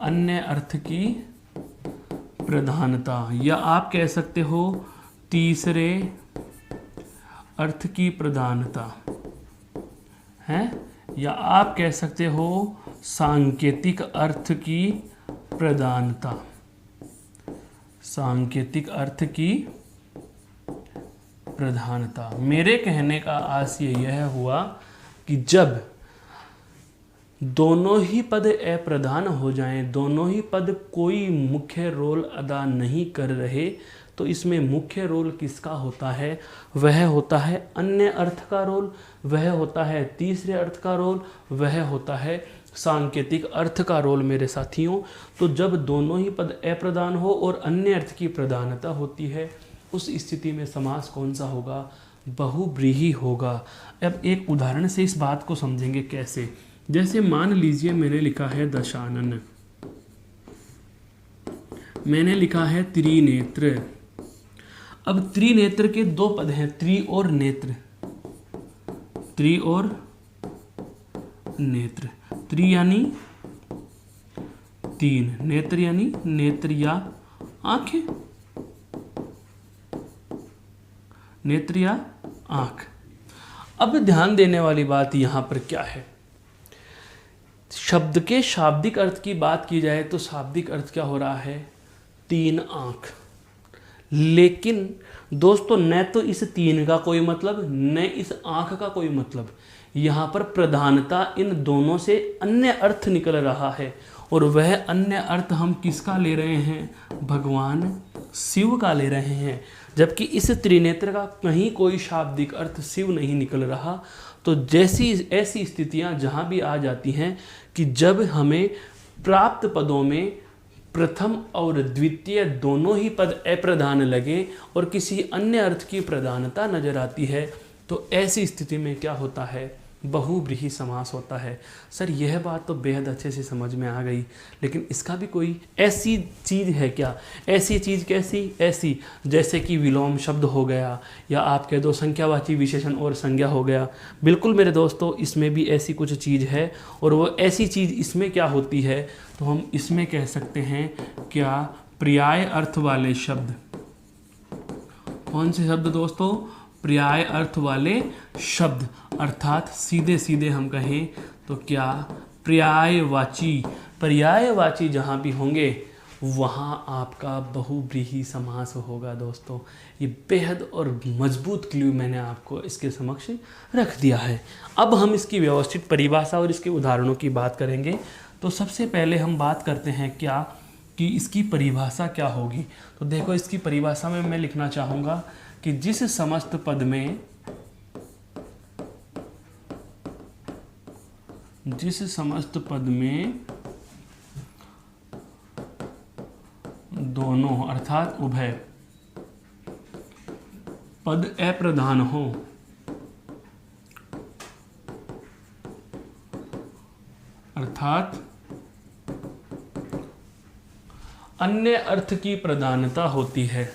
अन्य अर्थ की प्रधानता, या आप कह सकते हो तीसरे अर्थ की प्रधानता है, या आप कह सकते हो सांकेतिक अर्थ की प्रधानता। सांकेतिक अर्थ की प्रधानता। मेरे कहने का आशय यह हुआ कि जब दोनों ही पद अप्रधान हो जाएं, दोनों ही पद कोई मुख्य रोल अदा नहीं कर रहे, तो इसमें मुख्य रोल किसका होता है, वह होता है अन्य अर्थ का रोल, वह होता है तीसरे अर्थ का रोल, वह होता है सांकेतिक अर्थ का रोल मेरे साथियों। तो जब दोनों ही पद अप्रधान हो और अन्य अर्थ की प्रधानता होती है, उस स्थिति में समास कौन सा होगा, बहुव्रीहि होगा। अब एक उदाहरण से इस बात को समझेंगे कैसे। जैसे मान लीजिए मैंने लिखा है दशानन, मैंने लिखा है त्रिनेत्र। अब त्रिनेत्र के दो पद हैं, त्रि और नेत्र। त्रि और नेत्र। त्रि यानी तीन, नेत्र यानी नेत्र या आंखें, नेत्र या आंख। अब ध्यान देने वाली बात यहां पर क्या है, शब्द के शाब्दिक अर्थ की बात की जाए तो शाब्दिक अर्थ क्या हो रहा है, तीन आंख। लेकिन दोस्तों न तो इस तीन का कोई मतलब, न इस आंख का कोई मतलब। यहाँ पर प्रधानता इन दोनों से अन्य अर्थ निकल रहा है, और वह अन्य अर्थ हम किसका ले रहे हैं, भगवान शिव का ले रहे हैं। जबकि इस त्रिनेत्र का कहीं कोई शाब्दिक अर्थ शिव नहीं निकल रहा। तो जैसी ऐसी स्थितियां जहां भी आ जाती हैं कि जब हमें प्राप्त पदों में प्रथम और द्वितीय दोनों ही पद अप्रधान लगे और किसी अन्य अर्थ की प्रधानता नजर आती है, तो ऐसी स्थिति में क्या होता है, बहुव्रीहि समास होता है। सर यह बात तो बेहद अच्छे से समझ में आ गई, लेकिन इसका भी कोई ऐसी चीज़ है क्या? ऐसी चीज़ कैसी? ऐसी जैसे कि विलोम शब्द हो गया, या आप कह दो संख्यावाची विशेषण और संज्ञा हो गया। बिल्कुल मेरे दोस्तों, इसमें भी ऐसी कुछ चीज़ है। और वो ऐसी चीज़ इसमें क्या होती है, तो हम इसमें कह सकते हैं क्या, पर्याय अर्थ वाले शब्द। कौन से शब्द दोस्तों? पर्याय अर्थ वाले शब्द, अर्थात सीधे सीधे हम कहें तो क्या, पर्यायवाची। पर्यायवाची जहाँ भी होंगे वहाँ आपका बहुव्रीहि समास होगा दोस्तों। ये बेहद और मजबूत क्लू मैंने आपको इसके समक्ष रख दिया है। अब हम इसकी व्यवस्थित परिभाषा और इसके उदाहरणों की बात करेंगे। तो सबसे पहले हम बात करते हैं क्या, कि इसकी परिभाषा क्या होगी। तो देखो, इसकी परिभाषा में मैं लिखना चाहूँगा कि जिस समस्त पद में दोनों अर्थात उभय पद अप्रधान हो, अर्थात अन्य अर्थ की प्रधानता होती है,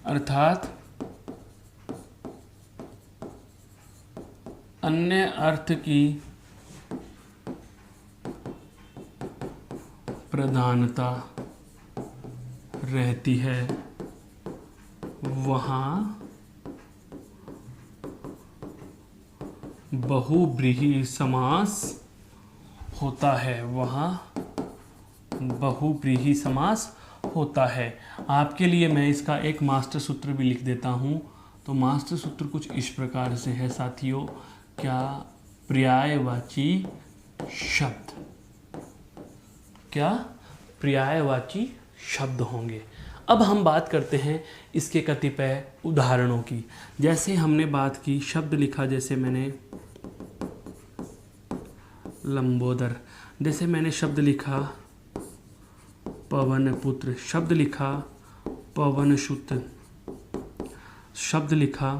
अर्थात अन्य अर्थ की प्रधानता रहती है, वहाँ बहुव्रीहि समास होता है, वहाँ बहुव्रीहि समास होता है। आपके लिए मैं इसका एक मास्टर सूत्र भी लिख देता हूँ। तो मास्टर सूत्र कुछ इस प्रकार से है साथियों, क्या, पर्यायवाची शब्द, क्या, पर्यायवाची शब्द होंगे। अब हम बात करते हैं इसके कतिपय उदाहरणों की। जैसे हमने बात की, शब्द लिखा, जैसे मैंने लंबोदर, जैसे मैंने शब्द लिखा पवन पुत्र, शब्द लिखा पवन सुत, शब्द लिखा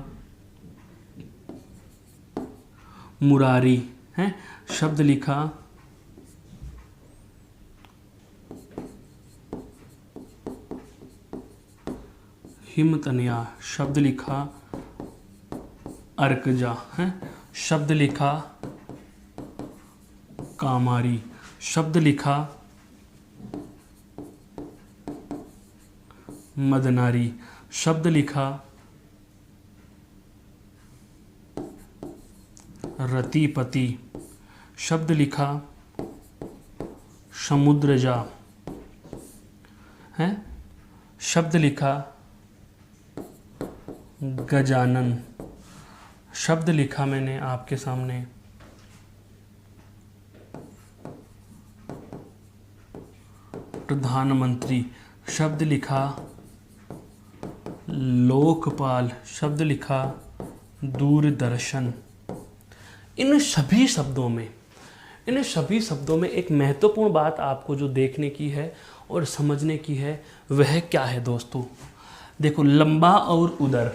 मुरारी, है, शब्द लिखा हिमतनिया, शब्द लिखा अर्कजा, है, शब्द लिखा कामारी, शब्द लिखा मदनारी, शब्द लिखा रतिपति, शब्द लिखा समुद्रजा, है, शब्द लिखा गजानन, शब्द लिखा मैंने आपके सामने प्रधानमंत्री, शब्द लिखा लोकपाल, शब्द लिखा दूरदर्शन। इन सभी शब्दों में एक महत्वपूर्ण बात आपको जो देखने की है और समझने की है, वह क्या है दोस्तों? देखो, लंबा और उदर,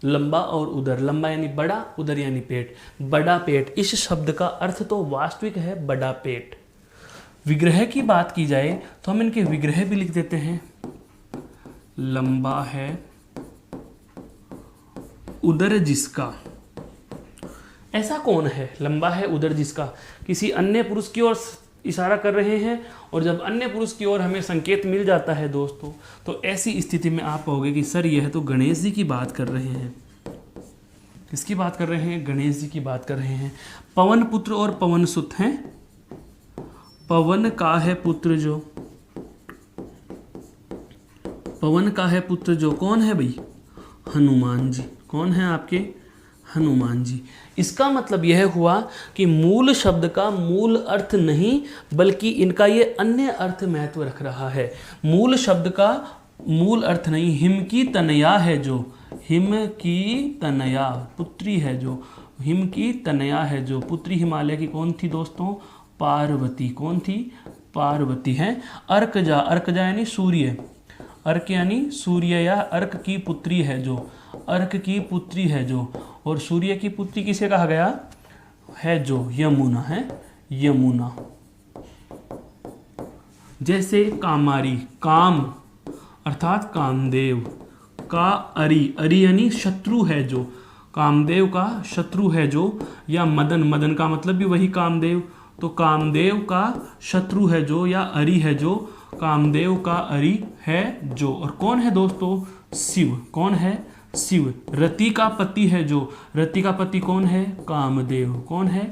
लंबा और उदर, लंबा यानी बड़ा, उदर यानी पेट, बड़ा पेट, इस शब्द का अर्थ तो वास्तविक है बड़ा पेट। विग्रह की बात की जाए तो हम इनके विग्रह भी लिख देते हैं, लंबा है उदर जिसका। ऐसा कौन है लंबा है उदर जिसका? किसी अन्य पुरुष की ओर इशारा कर रहे हैं, और जब अन्य पुरुष की ओर हमें संकेत मिल जाता है दोस्तों, तो ऐसी स्थिति में आप कहोगे कि सर यह तो गणेश जी की बात कर रहे हैं। किसकी बात कर रहे हैं? गणेश जी की बात कर रहे हैं। पवन पुत्र और पवन सुत हैं। पवन का है पुत्र जो, पवन का है पुत्र जो, कौन है भाई? हनुमान जी। कौन है आपके? हनुमान जी। इसका मतलब यह हुआ कि मूल शब्द का मूल अर्थ नहीं बल्कि इनका ये अन्य अर्थ महत्व रख रहा है। मूल शब्द का मूल अर्थ नहीं, हिम की तनया है जो, हिम की तनया पुत्री है जो, हिम की तनया है जो, पुत्री हिमालय की कौन थी दोस्तों? पार्वती। कौन थी? पार्वती है। अर्कजा, अर्कजा यानी सूर्य, अर्क यानी सूर्य या अर्क की पुत्री है जो, अर्क की पुत्री है जो, और सूर्य की पुत्री किसे कहा गया है? जो यमुना है, यमुना। जैसे कामारी, काम अर्थात कामदेव, का अरि, अरि यानी शत्रु है जो, कामदेव का शत्रु है जो, या मदन, मदन का मतलब भी वही कामदेव, तो कामदेव का शत्रु है जो या अरि है जो, कामदेव का अरि है जो। और कौन है दोस्तों? शिव। कौन है? शिव। रति का पति है जो, रति का पति कौन है? कामदेव। कौन है?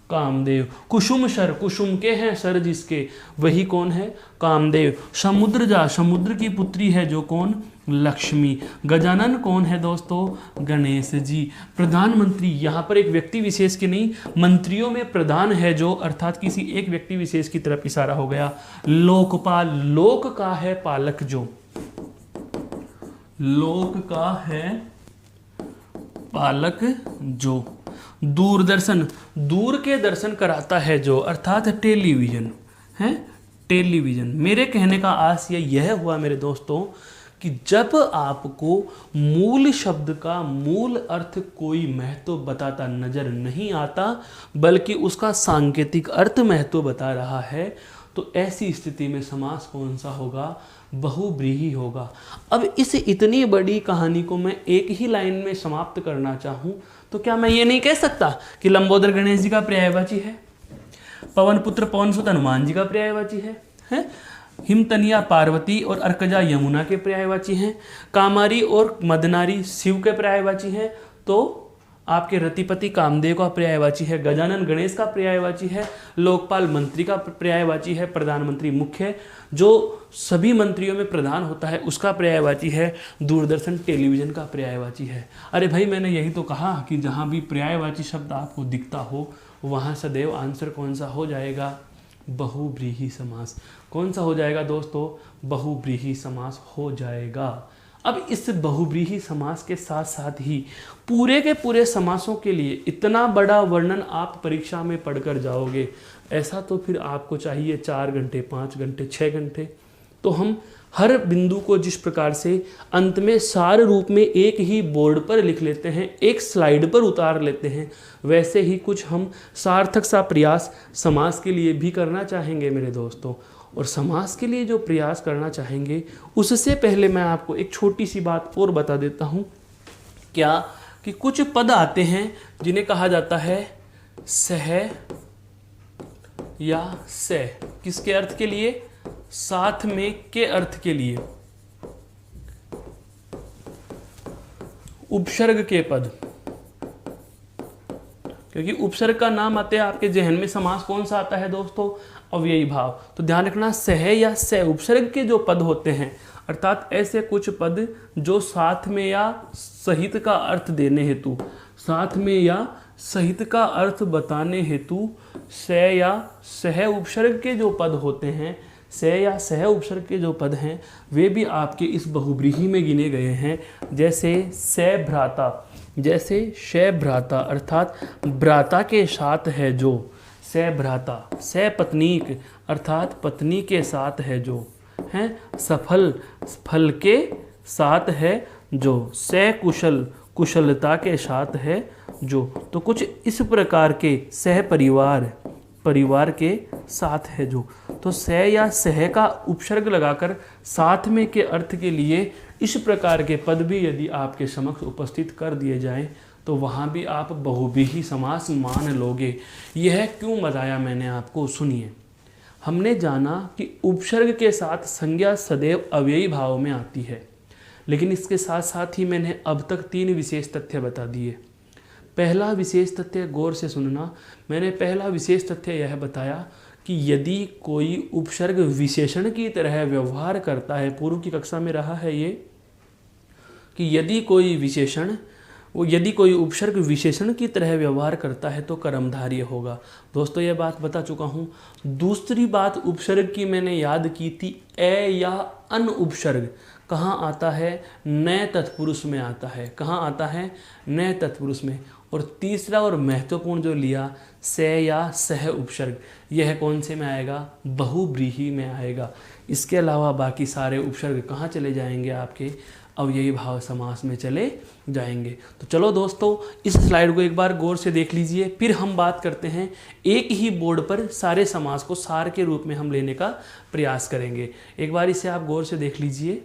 कामदेव। कुसुम शर, कुसुम के हैं सर जिसके, वही कौन है? कामदेव। समुद्र जा, समुद्र की पुत्री है जो, कौन? लक्ष्मी। गजानन कौन है दोस्तों? गणेश जी। प्रधानमंत्री, यहाँ पर एक व्यक्ति विशेष की नहीं, मंत्रियों में प्रधान है जो, अर्थात किसी एक व्यक्ति विशेष की तरफ इशारा हो गया। लोकपाल, लोक का है पालक जो, लोक का है पालक जो। दूरदर्शन, दूर के दर्शन कराता है जो, अर्थात टेलीविजन है, टेलीविजन। मेरे कहने का आशय यह हुआ मेरे दोस्तों कि जब आपको मूल शब्द का मूल अर्थ कोई महत्व बताता नजर नहीं आता बल्कि उसका सांकेतिक अर्थ महत्व बता रहा है, तो ऐसी स्थिति में समास कौन सा होगा? बहुव्रीहि होगा। अब इस इतनी बड़ी कहानी को मैं एक ही लाइन में समाप्त करना चाहूँ तो क्या मैं ये नहीं कह सकता कि लंबोदर गणेश जी का पर्यायवाची है, पवन पुत्र पवन सुत हनुमान जी का पर्यायवाची है? हिमतनिया पार्वती और अर्कजा यमुना के पर्यायवाची हैं, कामारी और मदनारी शिव के पर्यायवाची हैं, तो आपके रतिपति कामदेव का पर्यायवाची है, गजानन गणेश का पर्यायवाची है, लोकपाल मंत्री का पर्यायवाची है, प्रधानमंत्री मुख्य जो सभी मंत्रियों में प्रधान होता है उसका पर्यायवाची है, दूरदर्शन टेलीविजन का पर्यायवाची है। अरे भाई मैंने यही तो कहा कि जहाँ भी पर्यायवाची शब्द आपको दिखता हो वहाँ सदैव आंसर कौन सा हो जाएगा? बहुव्रीहि समास। कौन सा हो जाएगा दोस्तों? बहुव्रीहि समास हो जाएगा। अब इस बहुव्रीहि समास के साथ साथ ही पूरे के पूरे समासों के लिए इतना बड़ा वर्णन आप परीक्षा में पढ़कर जाओगे, ऐसा तो फिर आपको चाहिए 4 घंटे, 5 घंटे, 6 घंटे। तो हम हर बिंदु को जिस प्रकार से अंत में सार रूप में एक ही बोर्ड पर लिख लेते हैं, एक स्लाइड पर उतार लेते हैं, वैसे ही कुछ हम सार्थक सा प्रयास समास के लिए भी करना चाहेंगे मेरे दोस्तों। और समास के लिए जो प्रयास करना चाहेंगे उससे पहले मैं आपको एक छोटी सी बात और बता देता हूँ। क्या कि कुछ पद आते हैं जिन्हें कहा जाता है सह या से। किसके अर्थ के लिए? साथ में के अर्थ के लिए। उपसर्ग के पद, क्योंकि उपसर्ग का नाम आते हैं आपके जहन में समास कौन सा आता है दोस्तों? अव्ययी भाव। तो ध्यान रखना सह या से उपसर्ग के जो पद होते हैं, अर्थात ऐसे कुछ पद जो साथ में या सहित का अर्थ देने हेतु, साथ में या सहित का अर्थ बताने हेतु से या सह उपसर्ग के जो पद होते हैं, से या सह उपसर्ग के जो पद हैं वे भी आपके इस बहुव्रीहि में गिने गए हैं। जैसे से भ्राता, जैसे शे भ्राता अर्थात भ्राता के साथ है जो, से भ्राता। से पत्नीक अर्थात पत्नी के साथ है जो, हैं सफल फल के साथ है जो, से कुशल कुशलता के साथ है जो। तो कुछ इस प्रकार के सह परिवार परिवार के साथ है जो। तो से या सह का उपसर्ग लगाकर साथ में के अर्थ के लिए इस प्रकार के पद भी यदि आपके समक्ष उपस्थित कर दिए जाएं तो वहाँ भी आप बहुव्रीहि समास मान लोगे। यह क्यों बताया मैंने आपको, सुनिए। हमने जाना कि उपसर्ग के साथ संज्ञा सदैव अव्ययी भाव में आती है, लेकिन इसके साथ साथ ही मैंने अब तक 3 विशेष तथ्य बता दिए। पहला विशेष तथ्य गौर से सुनना, मैंने पहला विशेष तथ्य यह बताया कि यदि कोई उपसर्ग विशेषण की तरह व्यवहार करता है, पूर्व की कक्षा में रहा है ये, कि यदि कोई विशेषण वो यदि कोई उपसर्ग विशेषण की तरह व्यवहार करता है तो कर्मधारय होगा। दोस्तों ये बात बता चुका हूँ। दूसरी बात उपसर्ग की मैंने याद की थी, ए या अन उपसर्ग कहाँ आता है? नए तत्पुरुष में आता है। कहाँ आता है? नए तत्पुरुष में। और तीसरा और महत्वपूर्ण जो लिया, से या सह उपसर्ग, यह कौन से में आएगा? बहुव्रीहि में आएगा। इसके अलावा बाकी सारे उपसर्ग कहाँ चले जाएंगे? आपके अव्ययी भाव समास में चले जाएंगे। तो चलो दोस्तों, इस स्लाइड को एक बार गौर से देख लीजिए, फिर हम बात करते हैं एक ही बोर्ड पर सारे समास को सार के रूप में हम लेने का प्रयास करेंगे। एक बार इसे आप गौर से देख लीजिए।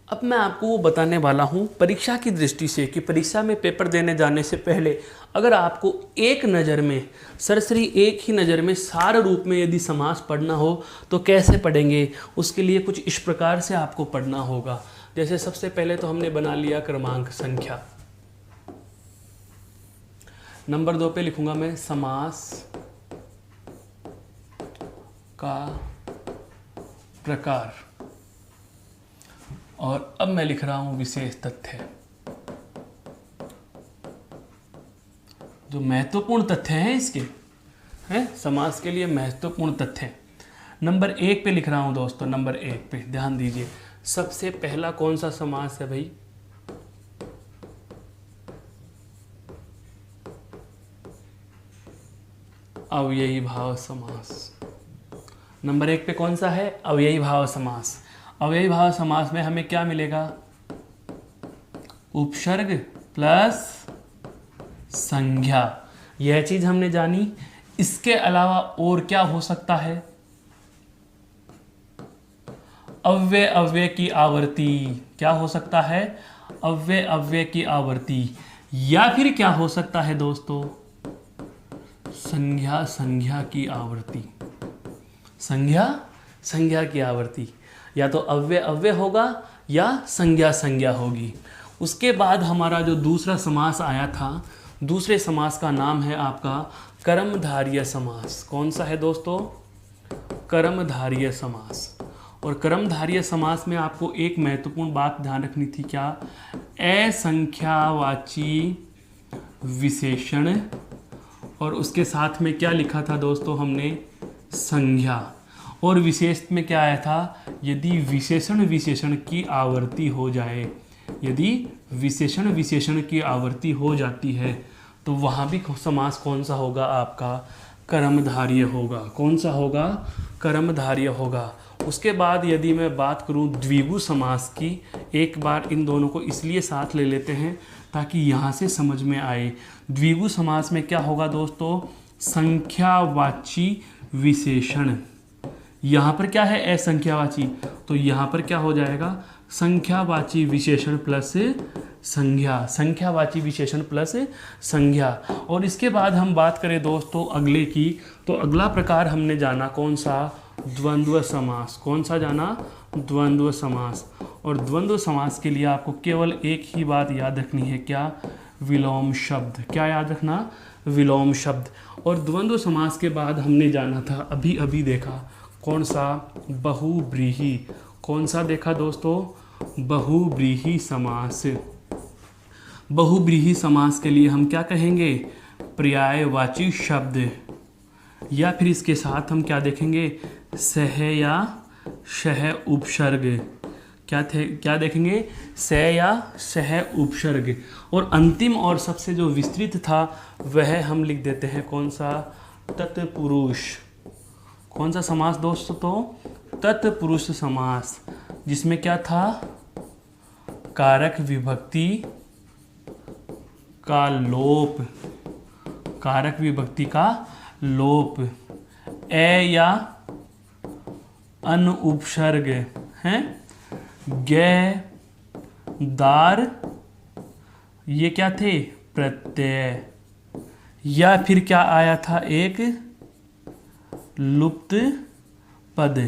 अब मैं आपको वो बताने वाला हूँ परीक्षा की दृष्टि से कि परीक्षा में पेपर देने जाने से पहले अगर आपको एक नज़र में, सरसरी एक ही नज़र में सार रूप में यदि समास पढ़ना हो तो कैसे पढ़ेंगे? उसके लिए कुछ इस प्रकार से आपको पढ़ना होगा। जैसे सबसे पहले तो हमने बना लिया क्रमांक संख्या। नंबर 2 पे लिखूंगा मैं समास का प्रकार, और अब मैं लिख रहा हूं विशेष तथ्य। जो महत्वपूर्ण तथ्य हैं इसके, हैं समास के लिए महत्वपूर्ण तथ्य। नंबर 1 पे लिख रहा हूं दोस्तों। नंबर 1 पे ध्यान दीजिए, सबसे पहला कौन सा समास है भाई? अव्ययी भाव समास। नंबर 1 पे कौन सा है? अव्ययी भाव समास। अव्ययी भाव समास में हमें क्या मिलेगा? उपसर्ग प्लस संज्ञा। यह चीज हमने जानी। इसके अलावा और क्या हो सकता है? अव्यय अव्यय की आवर्ती। क्या हो सकता है? अव्यय अव्यय की आवर्ती। या फिर क्या हो सकता है दोस्तों? संज्ञा संज्ञा की आवर्ती। संज्ञा की आवर्ती। या तो अव्यय अव्यय होगा या संज्ञा संज्ञा होगी। उसके बाद हमारा जो दूसरा समास आया था, दूसरे समास का नाम है आपका कर्मधारय समास। कौन सा है दोस्तों? कर्मधारय समास। और कर्मधारय समास में आपको एक महत्वपूर्ण बात ध्यान रखनी थी। क्या? असंख्यावाची विशेषण, और उसके साथ में क्या लिखा था दोस्तों हमने? संज्ञा। और विशेष में क्या आया था? यदि विशेषण विशेषण की आवर्ती हो जाए, यदि विशेषण विशेषण की आवर्ती हो जाती है तो वहाँ भी समास कौन सा होगा? आपका कर्मधारय होगा। कौन सा होगा? कर्मधारय होगा। उसके बाद यदि मैं बात करूँ द्विगु समास की, एक बार इन दोनों को इसलिए साथ ले लेते हैं ताकि यहाँ से समझ में आए। द्विगु समास में क्या होगा दोस्तों? संख्यावाची विशेषण। यहाँ पर क्या है? असंख्यावाची, तो यहाँ पर क्या हो जाएगा? संख्यावाची विशेषण प्लस संज्ञा। संख्यावाची विशेषण प्लस संज्ञा। और इसके बाद हम बात करें दोस्तों अगले की, तो अगला प्रकार हमने जाना कौन सा? द्वंद्व समास। कौन सा जाना? द्वंद्व समास। और द्वंद्व समास के लिए आपको केवल एक ही बात याद रखनी है। क्या? विलोम शब्द। क्या याद रखना? विलोम शब्द। और द्वंद्व समास के बाद हमने जाना था, अभी अभी देखा, कौन सा? बहुव्रीहि। कौन सा देखा दोस्तों? बहुव्रीहि समास। बहुव्रीहि समास के लिए हम क्या कहेंगे? पर्यायवाची शब्द, या फिर इसके साथ हम क्या देखेंगे? सह या शह उपसर्ग। क्या देखेंगे? सह या सह उपसर्ग। और अंतिम और सबसे जो विस्तृत था वह हम लिख देते हैं कौन सा? तत्पुरुष। कौन सा समास दोस्तों? तत्पुरुष समास, जिसमें क्या था? कारक विभक्ति का लोप। कारक विभक्ति का लोप। ए या अन उपसर्ग हैं, गे, दार, ये क्या थे? प्रत्यय। या फिर क्या आया था? एक लुप्त पद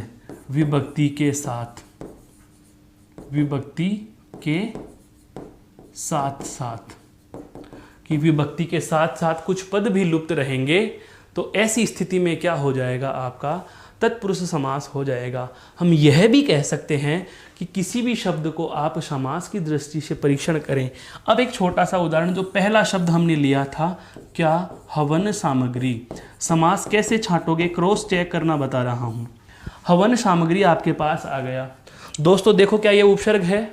विभक्ति के साथ। विभक्ति के साथ साथ, कि विभक्ति के साथ साथ कुछ पद भी लुप्त रहेंगे तो ऐसी स्थिति में क्या हो जाएगा, आपका तत्पुरुष समास हो जाएगा। हम यह भी कह सकते हैं कि किसी भी शब्द को आप समास की दृष्टि से परीक्षण करें। अब एक छोटा सा उदाहरण, जो पहला शब्द हमने लिया था क्या, हवन सामग्री, समास कैसे छांटोगे, क्रॉस चेक करना बता रहा हूँ। हवन सामग्री आपके पास आ गया। दोस्तों देखो, क्या ये उपसर्ग है?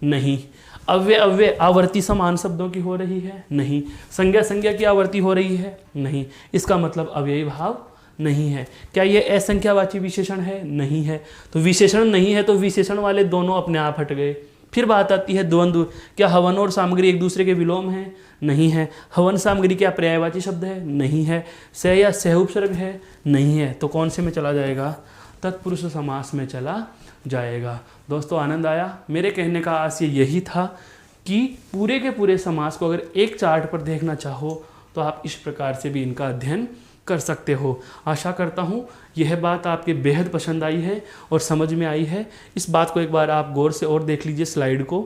नहीं। अव्यय अव्यय आवर्ती समान शब्दों की हो रही है? नहीं। संज्ञा संज्ञा की आवर्ती हो रही है? नहीं। इसका मतलब अव्ययी भाव नहीं है। क्या ये असंख्यावाची विशेषण है? नहीं है। तो विशेषण नहीं है तो विशेषण वाले दोनों अपने आप हट गए। फिर बात आती है द्वंद्व। क्या हवन और सामग्री एक दूसरे के विलोम है? नहीं है। हवन सामग्री क्या पर्यायवाची शब्द है? नहीं है। सह या सह उपसर्ग है? नहीं है। तो कौन से में चला जाएगा? तत्पुरुष समास में चला जाएगा। दोस्तों आनंद आया? मेरे कहने का आशय यही था कि पूरे के पूरे समास को अगर एक चार्ट पर देखना चाहो तो आप इस प्रकार से भी इनका अध्ययन कर सकते हो। आशा करता हूँ यह बात आपके बेहद पसंद आई है और समझ में आई है। इस बात को एक बार आप गौर से और देख लीजिए स्लाइड को।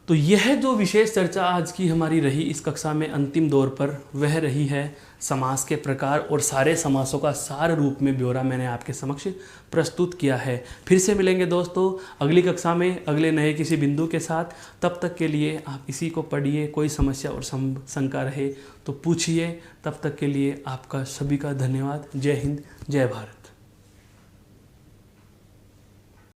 तो यह जो विशेष चर्चा आज की हमारी रही इस कक्षा में अंतिम दौर पर, वह रही है समास के प्रकार और सारे समासों का सार रूप में ब्यौरा मैंने आपके समक्ष प्रस्तुत किया है। फिर से मिलेंगे दोस्तों अगली कक्षा में अगले नए किसी बिंदु के साथ। तब तक के लिए आप इसी को पढ़िए, कोई समस्या और शंका रहे तो पूछिए। तब तक के लिए आपका सभी का धन्यवाद। जय हिंद, जय भारत।